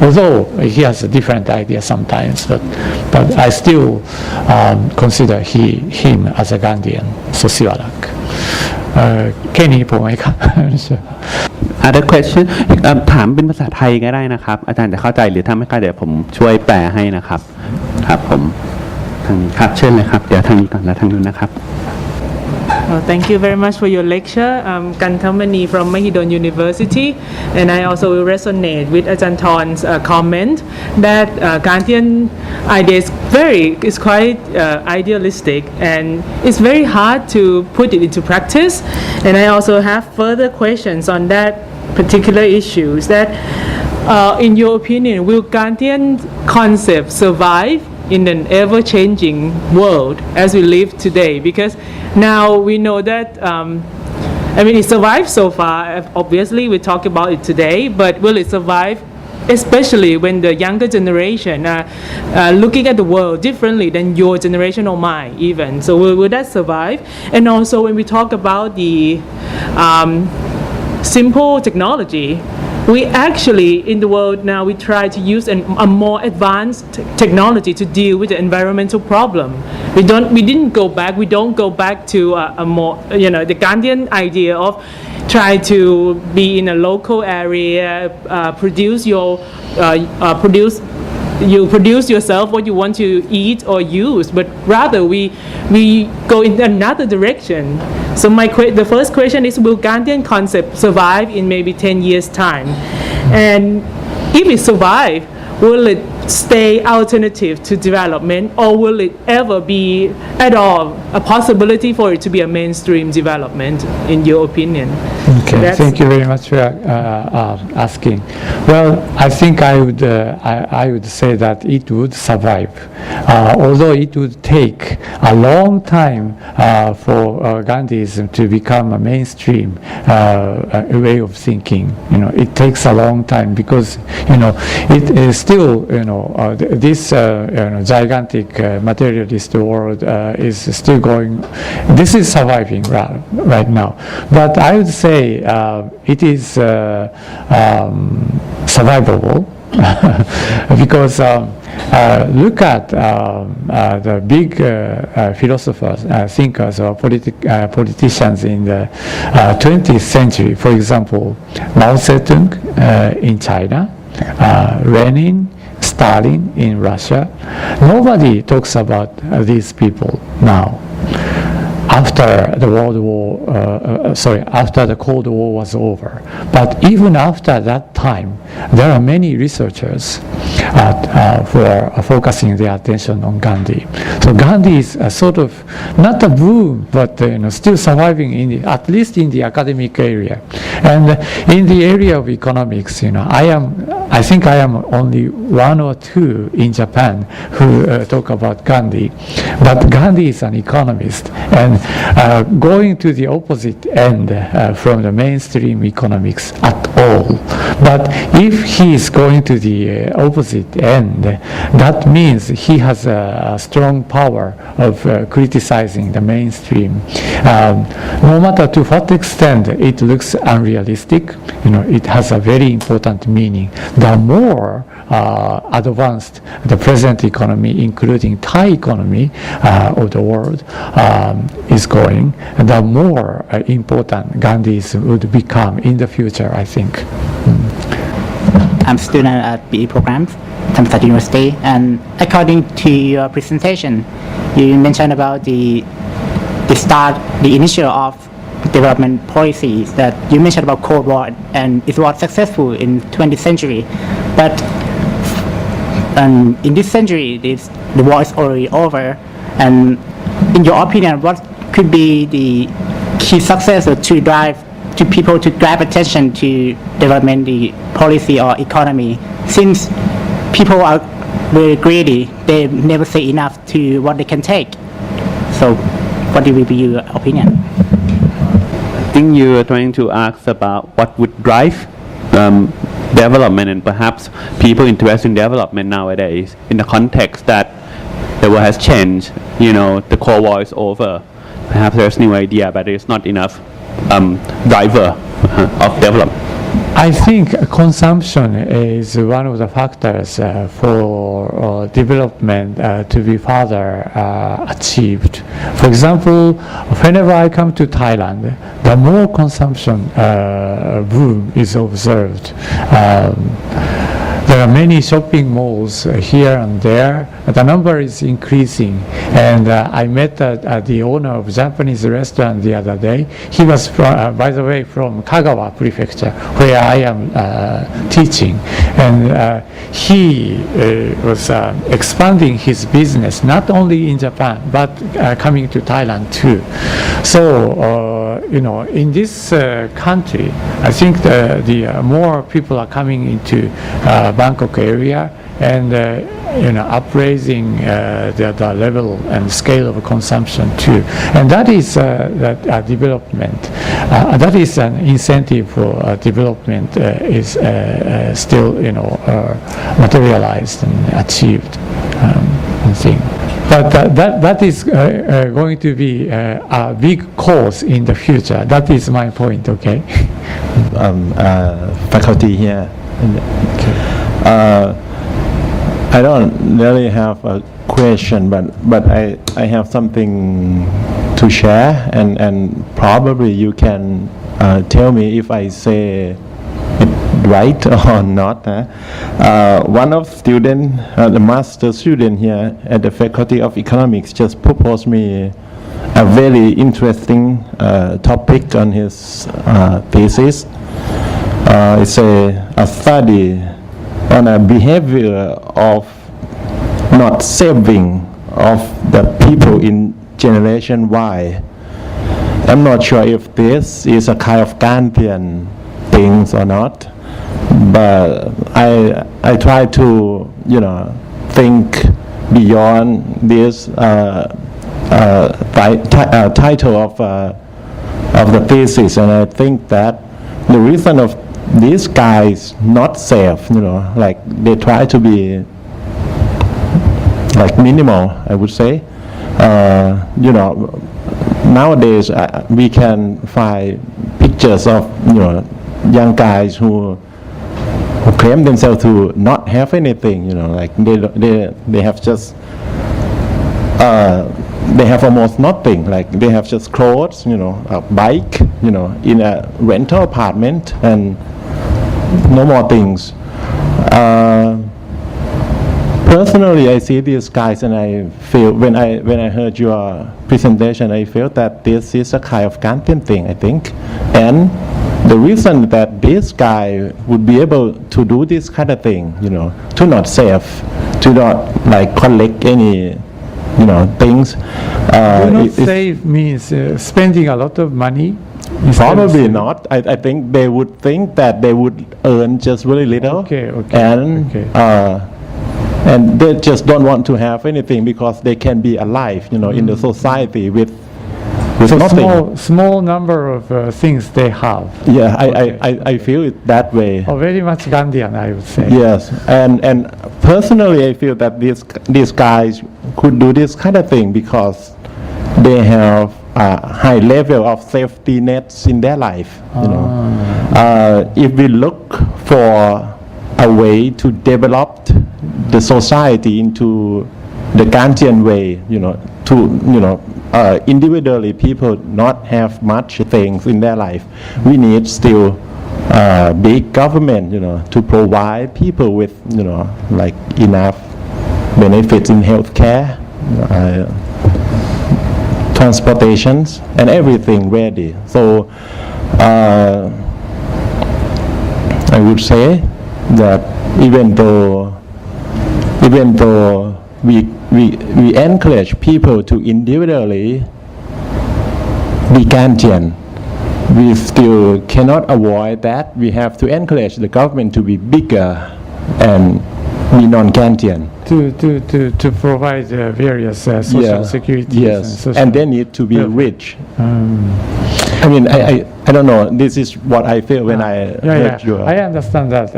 Although he has a different idea sometimes, but I still consider him as a Gandhian, Sosiwarak. แค่นี้ผมไหมครับ Other question ถามเป็นภาษาไทยก็ได้นะครับอาจารย์จะเข้าใจหรือถ้าไม่เข้าใจเดี๋ยวผมช่วยแปลให้นะครับครับผมทางนี้ครับเชิญเลยครับเดี๋ยวทางนี้ก่อนแล้วทางนู้นนะครับ Well, thank you very much for your lecture. I'm Kantamani from Mahidol University, and I also will resonate with Ajahn Thorn's comment that Gandhian idea is quite idealistic, and it's very hard to put it into practice. And I also have further questions on that particular issues. That, in your opinion, will Gandhian concept survive in an ever-changing world as we live today? Because now we know that it survived so far. Obviously we talk about it today, but will it survive, especially when the younger generation are looking at the world differently than your generation or mine even? So will that survive? And also when we talk about the simple technology, we actually, in the world now, we try to use a more advanced technology to deal with the environmental problem. We don't go back to a more, the Gandhian idea of try to be in a local area, produce yourself what you want to eat or use, but rather we go in another direction. So the first question is, will Gandhian concept survive in maybe 10 years time? And if it survive, will it stay alternative to development, or will it ever be at all a possibility for it to be a mainstream development, in your opinion? Okay, thank you very much for asking. Well, I think I would say that it would survive, although it would take a long time for Gandhism to become a mainstream way of thinking. It takes a long time because it is still this gigantic materialist world is still going. This is surviving right now, but I would say it is survivable because look at the big philosophers, thinkers, or politicians in the 20th century. For example, Mao Zedong in China, Lenin, Stalin in Russia. Nobody talks about these people now. After the after the Cold War was over. But even after that time, there are many researchers who are focusing their attention on Gandhi. So Gandhi is a sort of, not a boom, but still surviving at least in the academic area. And in the area of economics, I am I think I am only one or two in Japan who talk about Gandhi, but Gandhi is an economist and going to the opposite end from the mainstream economics at all. But if he is going to the opposite end, that means he has a strong power of criticizing the mainstream. No matter to what extent it looks unrealistic, it has a very important meaning. The more advanced the present economy, including Thai economy of the world, is going, the more important Gandhis would become in the future, I think. I'm a student at BE programs, Thammasat University, and according to your presentation, you mentioned about the initial of development policies that you mentioned about Cold War, and it was successful in 20th century. But in this century, the war is already over. And in your opinion, what could be the key success to people to drive attention to development the policy or economy? Since people are very greedy, they never say enough to what they can take. So, what will be your opinion? I think you are trying to ask about what would drive development, and perhaps people interest in development nowadays in the context that the world has changed. The Cold War is over. Perhaps there's new idea, but it's not enough driver of development. I think consumption is one of the factors for development to be further achieved. For example, whenever I come to Thailand, the more consumption boom is observed. There are many shopping malls here and there. The number is increasing, and I met the owner of a Japanese restaurant the other day. He was, by the way, from Kagawa prefecture, where I am teaching, and he was expanding his business not only in Japan but coming to Thailand too. So in this country, I think the more people are coming into Bangkok area and upraising the level and scale of consumption too, and that is development. That is an incentive for development is still materialized and achieved. Thing. But that is going to be a big cause in the future. That is my point. Okay. Faculty here. I don't really have a question, but I have something to share, and probably you can tell me if I say it right or not. One of student, the master student here at the Faculty of Economics, just proposed me a very interesting topic on his thesis. It's a study on a behavior of not saving of the people in generation Y. I'm not sure if this is a kind of Gandhian things or not, but I try to think beyond this title of the thesis, and I think that the reason of these guys not safe, like they try to be like minimal, I would say. Nowadays we can find pictures of young guys who claim themselves to not have anything, like they have just they have almost nothing, like they have just clothes, a bike, in a rental apartment, and no more things. Personally, I see these guys, and I feel when I heard your presentation, I felt that this is a kind of Gandhian thing, I think, and the reason that this guy would be able to do this kind of thing, to not save, to not like collect any, things. Do not save means spending a lot of money Probably not. I think they would think that they would earn just very little, Okay. and they just don't want to have anything because they can be alive, in the society with So nothing. small number of things they have. Yeah, I feel it that way. Oh, very much Gandhian, I would say. Yes, and personally, I feel that these guys could do this kind of thing because they have a high level of safety nets in their life. If we look for a way to develop the society into the Gandhian way, individually people not have much things in their life. We need still big government, to provide people with, like enough benefits in healthcare, transportations, and everything ready. So I would say that even though we encourage people to individually be Gandhian, we still cannot avoid that. We have to encourage the government to be bigger and be non-Gandhian. To provide various social security. Yes, and they need to be rich. I mean, I don't know. This is what I feel when I heard you. I understand that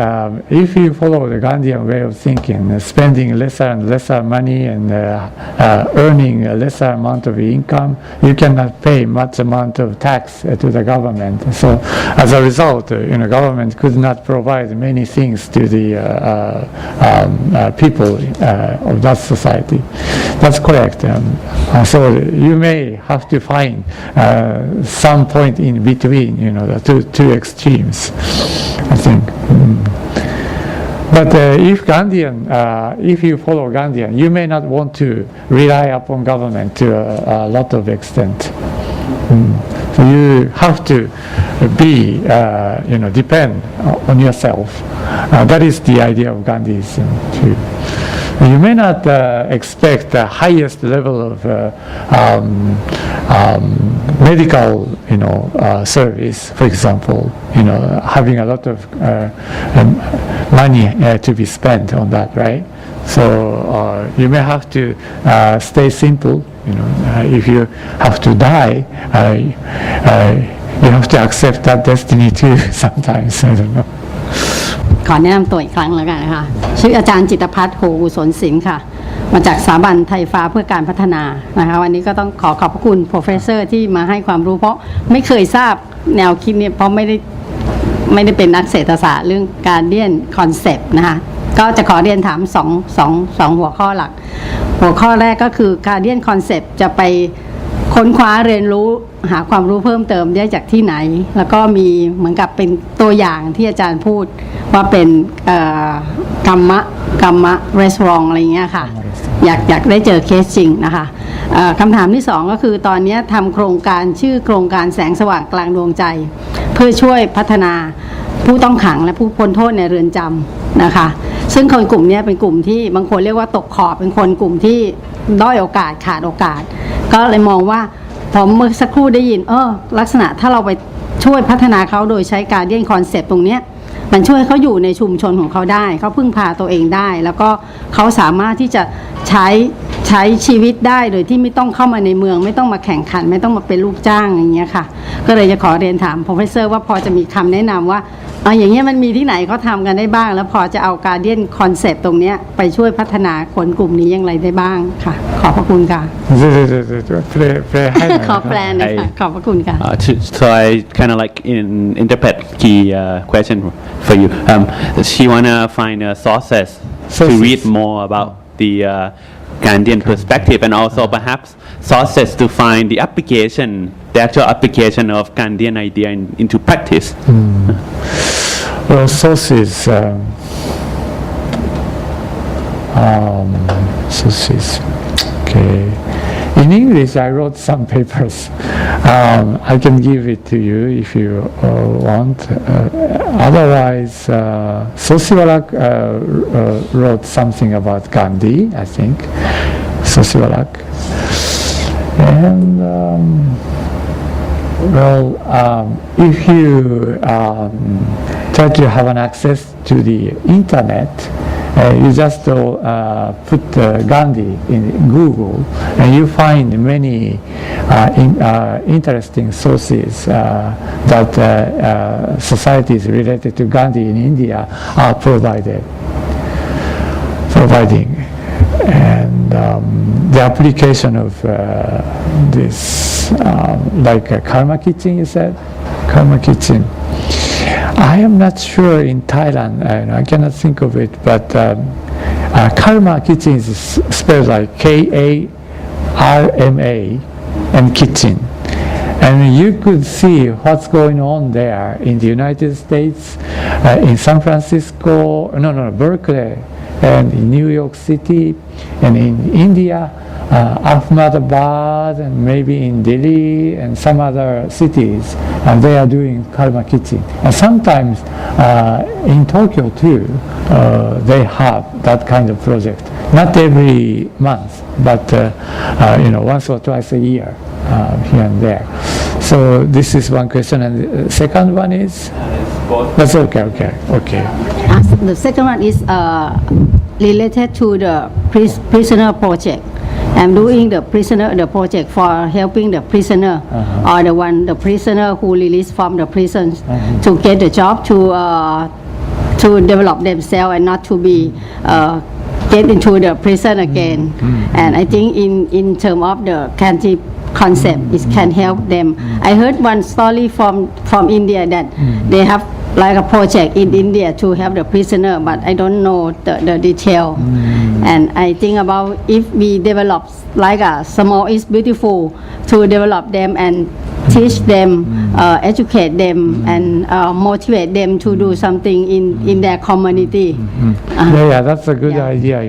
if you follow the Gandhian way of thinking, spending lesser and lesser money and earning a lesser amount of income, you cannot pay much amount of tax to the government. So as a result, government could not provide many things to the people of that society. That's correct. So you may have to find some point in between, the two extremes, I think. But if you follow Gandhian, you may not want to rely upon government to a lot of extent. So you have to be, depend on yourself. That is the idea of Gandhism too. You may not expect the highest level of medical, service, for example, having a lot of money to be spent on that, right? So you may have to stay simple. If you have to die, you have to accept that destiny too. Sometimes, I don't know. ขอแนะนำตัวอีกครั้งแล้วกันนะคะชื่ออาจารย์จิตรภัทรโหกุศลศิลป์ค่ะมาจากสถาบันไทยฟ้าเพื่อการพัฒนานะคะวันนี้ก็ต้องขอบพระคุณโปรเฟสเซอร์ที่มาให้ความรู้เพราะไม่เคยทราบแนวคิดเนี่ยเพราะไม่ได้เป็นนักเศรษฐศาสตร์เรื่อง Gandhian Concept นะคะก็จะขอเรียนถามสองหัวข้อหลักหัวข้อแรกก็คือ Gandhian Concept จะไปค้นคว้าเรียนรู้หาความรู้เพิ่มเติมได้จากที่ไหนแล้วก็มีเหมือนกับเป็นตัวอย่างที่อาจารย์พูดว่าเป็นกรรมะรีสอร์ทอะไรเงี้ยค่ะอยากได้เจอเคสจริงนะคะคำถามที่สองก็คือตอนนี้ทำโครงการชื่อโครงการแสงสว่างกลางดวงใจเพื่อช่วยพัฒนาผู้ต้องขังและผู้พ้นโทษในเรือนจำนะคะซึ่งคนกลุ่มนี้เป็นกลุ่มที่บางคนเรียกว่าตกขอบเป็นคนกลุ่มที่ด้อยโอกาสขาดโอกาสก็เลยมองว่าผมเมื่อสักครู่ได้ยินลักษณะถ้าเราไปช่วยพัฒนาเขาโดยใช้ Gandhian Concept ตรงเนี้ยมันช่วยเขาอยู่ในชุมชนของเขาได้เขาพึ่งพาตัวเองได้แล้วก็เขาสามารถที่จะใช้ชีวิตได้โดยที่ไม่ต้องเข้ามาในเมืองไม่ต้องมาแข่งขันไม่ต้องมาเป็นลูกจ้างอย่างเงี้ยค่ะก็เลยจะขอเรียนถามโปรเฟสเซอร์ว่าพอจะมีคำแนะนำว่าอย่างเงี้ยมันมีที่ไหนเขาทำกันได้บ้างแล้วพอจะเอา Gandhian Concept ตรงเนี้ยไปช่วยพัฒนาคนกลุ่มนี้อย่างไรได้บ้างค่ะขอบพระคุณค่ะขอแปลหน่อยค่ะขอบพระคุณค่ะ So I kind of like interpret key question for you. She wanna find sources to read more about the Gandhian perspective and also perhaps sources to find the actual application of Gandhian idea into practice. Well, sources. Okay. In English, I wrote some papers. I can give it to you if you want. Otherwise, Sociolog wrote something about Gandhi, I think. Sociolog. And Well, if you try to have an access to the internet, you just put Gandhi in Google, and you find many interesting sources that societies related to Gandhi in India are providing. And the application of this, like a karma kitchen, you said? Karma kitchen. I am not sure in Thailand, I cannot think of it, but karma kitchen is spelled like K-A-R-M-A and kitchen. And you could see what's going on there in the United States, in San Francisco, Berkeley, and in New York City, and in India, Ahmedabad, and maybe in Delhi and some other cities, and they are doing karma kitchen. And sometimes in Tokyo too, they have that kind of project. Not every month, but once or twice a year, here and there. So this is one question, and the second one is. That's okay. The second one is related to the prisoner project. I'm doing the project for helping the prisoner or the prisoner who released from the prisons to get the job to develop themselves and not to be get into the prison again. And I think in terms of the Gandhi concept, it can help them. I heard one story from India that they have like a project in India to help the prisoner, but I don't know the detail. And I think about if we develop like a small is beautiful to develop them and teach them, educate them, and motivate them to do something in their community. Yeah, that's a good idea.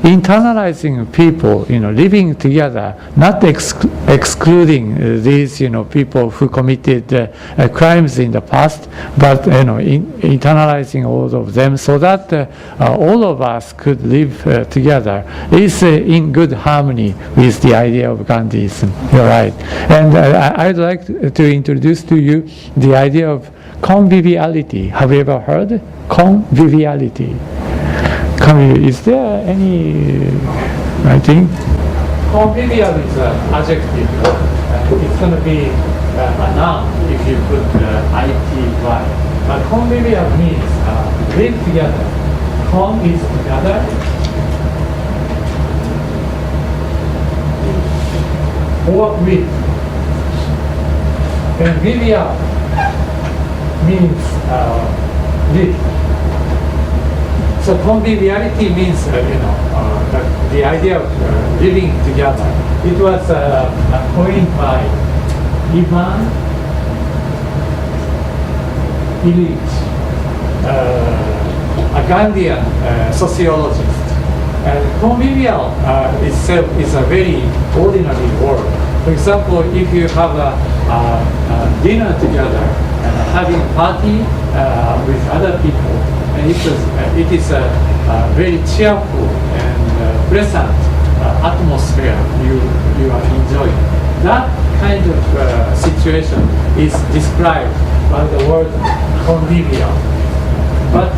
Internalizing people, living together, not excluding these, people who committed crimes in the past, but internalizing all of them so that all of us could live together is in good harmony with the idea of Gandhism. You're right, and I'd like to introduce to you the idea of conviviality. Have you ever heard conviviality? Is there any? I think convivial is an adjective. It's going to be a noun if you put ity. But convivial means live together. Con is together. Or with. And vivial means live. So conviviality means, the idea of living together. It was coined by Ivan Illich, a Gandhian sociologist. And convivial itself is a very ordinary word. For example, if you have a dinner together and having party with other people, and it is a very cheerful and pleasant atmosphere you are enjoying. That kind of situation is described by the word convivial. But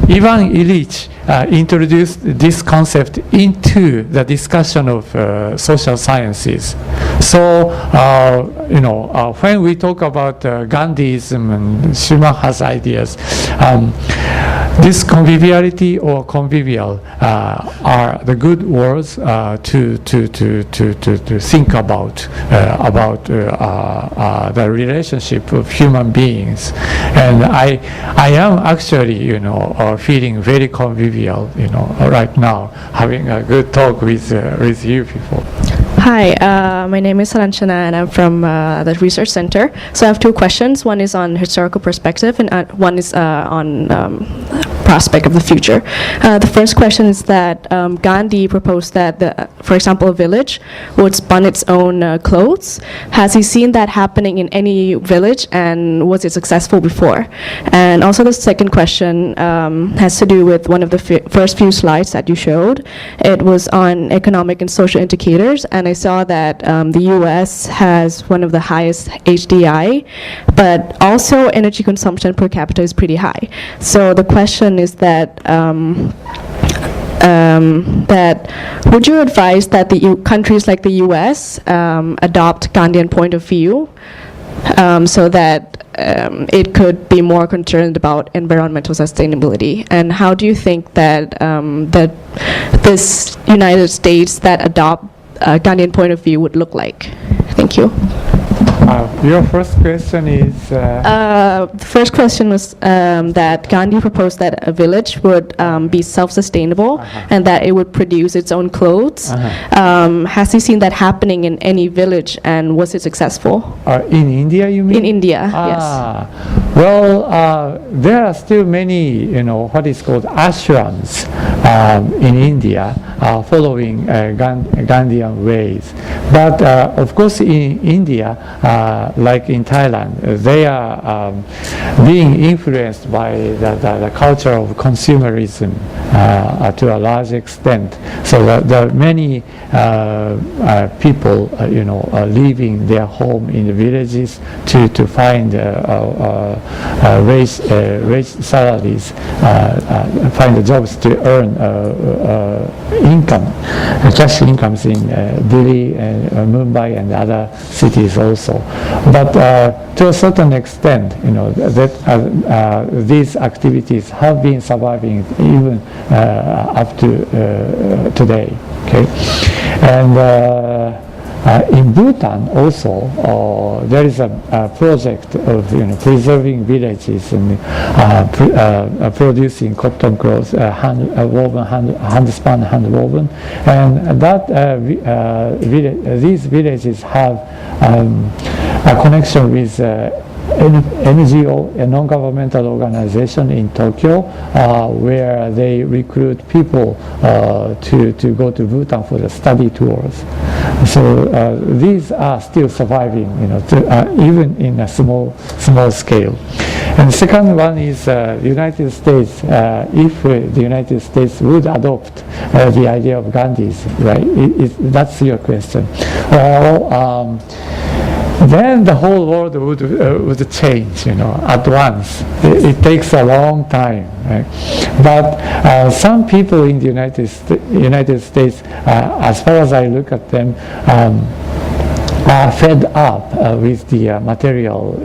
Ivan Illich introduced this concept into the discussion of social sciences. So, when we talk about Gandhism and Shimaha's ideas, this conviviality or convivial are the good words to think about the relationship of human beings. And I am actually, feeling very convivial, right now, having a good talk with you people. Hi, my name is Saranchana and I'm from the Research Center. So I have two questions. One is on historical perspective and one is on prospect of the future. The first question is that Gandhi proposed that, for example, a village would spun its own clothes. Has he seen that happening in any village, and was it successful before? And also the second question has to do with one of the first few slides that you showed. It was on economic and social indicators, and I saw that the US has one of the highest HDI, but also energy consumption per capita is pretty high. So the question is that would you advise that the countries like the US adopt Gandhian point of view so that it could be more concerned about environmental sustainability? And how do you think that that this United States that adopt Gandhian point of view would look like? Thank you. Your first question is The first question was that Gandhi proposed that a village would be self-sustainable and that it would produce its own clothes. Has he seen that happening in any village, and was it successful? in India, you mean? In India, yes. Well, there are still many, what is called ashrams in India following Gandhian ways. But of course, in India, like in Thailand, they are being influenced by the culture of consumerism to a large extent. So there are many people, leaving their home in the villages to find wage salaries, find the jobs to earn income, cash incomes in Delhi and Mumbai and other cities also. But to a certain extent, that these activities have been surviving even up to today. Okay, and in Bhutan also there is a project of preserving villages and producing cotton clothes, hand spun, hand woven, and that these villages have a connection with NGO, a non-governmental organization in Tokyo, where they recruit people to go to Bhutan for the study tours. So these are still surviving, even in a small scale. And the second one is the United States. If the United States would adopt the idea of Gandhi's, right? That's your question. Well, then the whole world would change, at once. It takes a long time, right? But some people in the United States, as far as I look at them, are fed up with the material,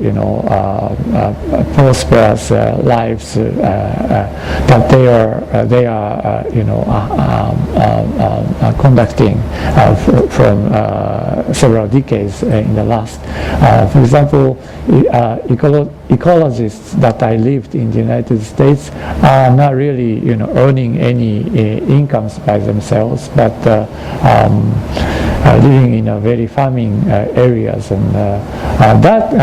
prosperous lives that they are conducting from several decades in the last. For example, ecologists that I lived in the United States are not really, earning any incomes by themselves, but living in a very farming areas, and that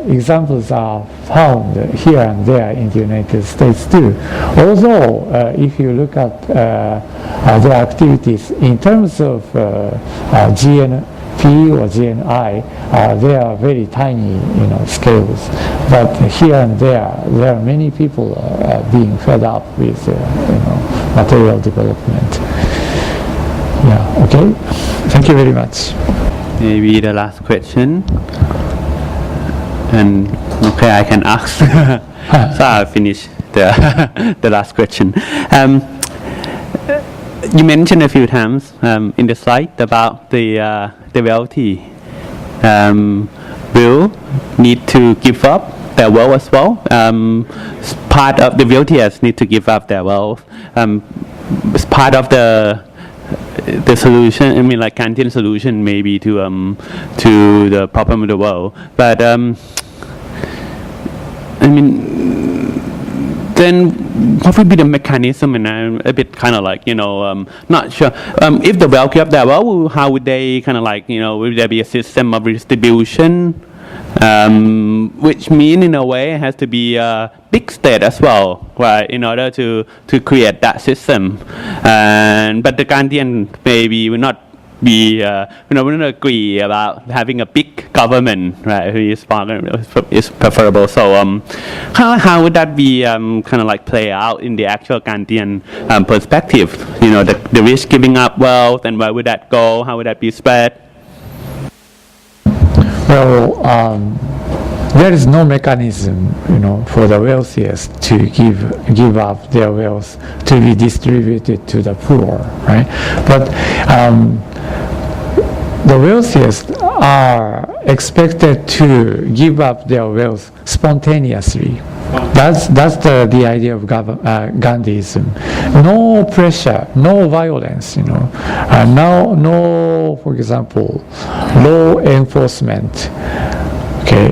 examples are found here and there in the United States too. Although if you look at their activities in terms of GNP or GNI, they are very tiny, scales. But here and there are many people being fed up with, material development. Yeah. Okay. Thank you very much. Maybe the last question, and okay, I can ask. So I'll finish the last question. You mentioned a few times in the slide about the wealthy will need to give up their wealth as well. Part of the wealthiest need to give up their wealth. It's part of the solution. I mean, like Kantian solution maybe to the problem of the world. But I mean, then what would be the mechanism? And I'm a bit kind of like, not sure. If the wealth give up their wealth, how would they kind of like, will there be a system of redistribution? Which mean in a way has to be big state as well, right, in order to create that system. But the Gandhian maybe will not be, wouldn't agree about having a big government, right? Is preferable. So, how would that be kind of like play out in the actual Gandhian perspective? The risk giving up wealth, and where would that go? How would that be spread? Well, there is no mechanism, for the wealthiest to give up their wealth to be distributed to the poor, right? But the wealthiest are expected to give up their wealth spontaneously. That's the idea of Gandhism. No pressure, no violence, no, for example, law enforcement. Okay,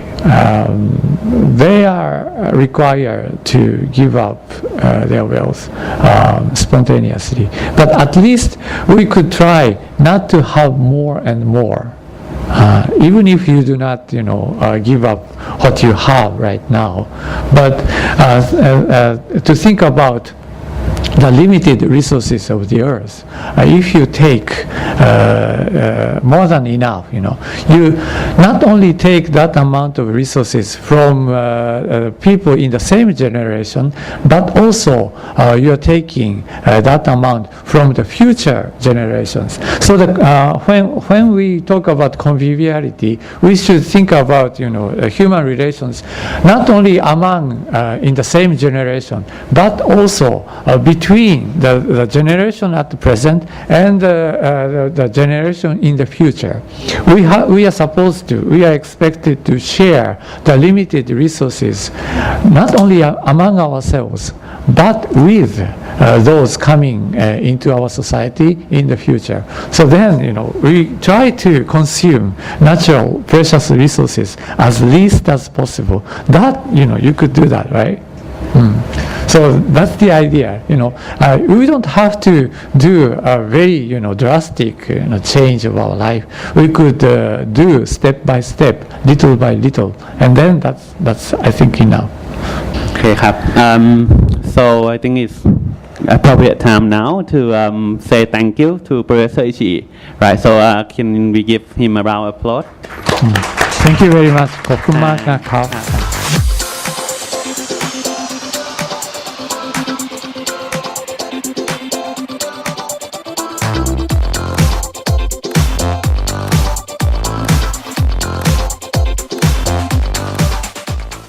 they are required to give up their wealth spontaneously. But at least we could try not to have more and more. Even if you do not, give up what you have right now, but to think about the limited resources of the earth. If you take more than enough, you not only take that amount of resources from people in the same generation, but also you're taking that amount from the future generations. So that when we talk about conviviality, we should think about human relations not only among in the same generation, but also between the generation at the present and the generation in the future. We are expected to share the limited resources not only among ourselves, but with those coming into our society in the future. So then, we try to consume natural precious resources as least as possible. That, you could do that, right? So that's the idea. We don't have to do a very drastic change of our life. We could do step by step, little by little, and then that's I think enough. Okay, ครับ so I think it's appropriate time now to say thank you to Professor Ishii, right? So can we give him a round of applause? Thank you very much. ขอบคุณมากนะครับ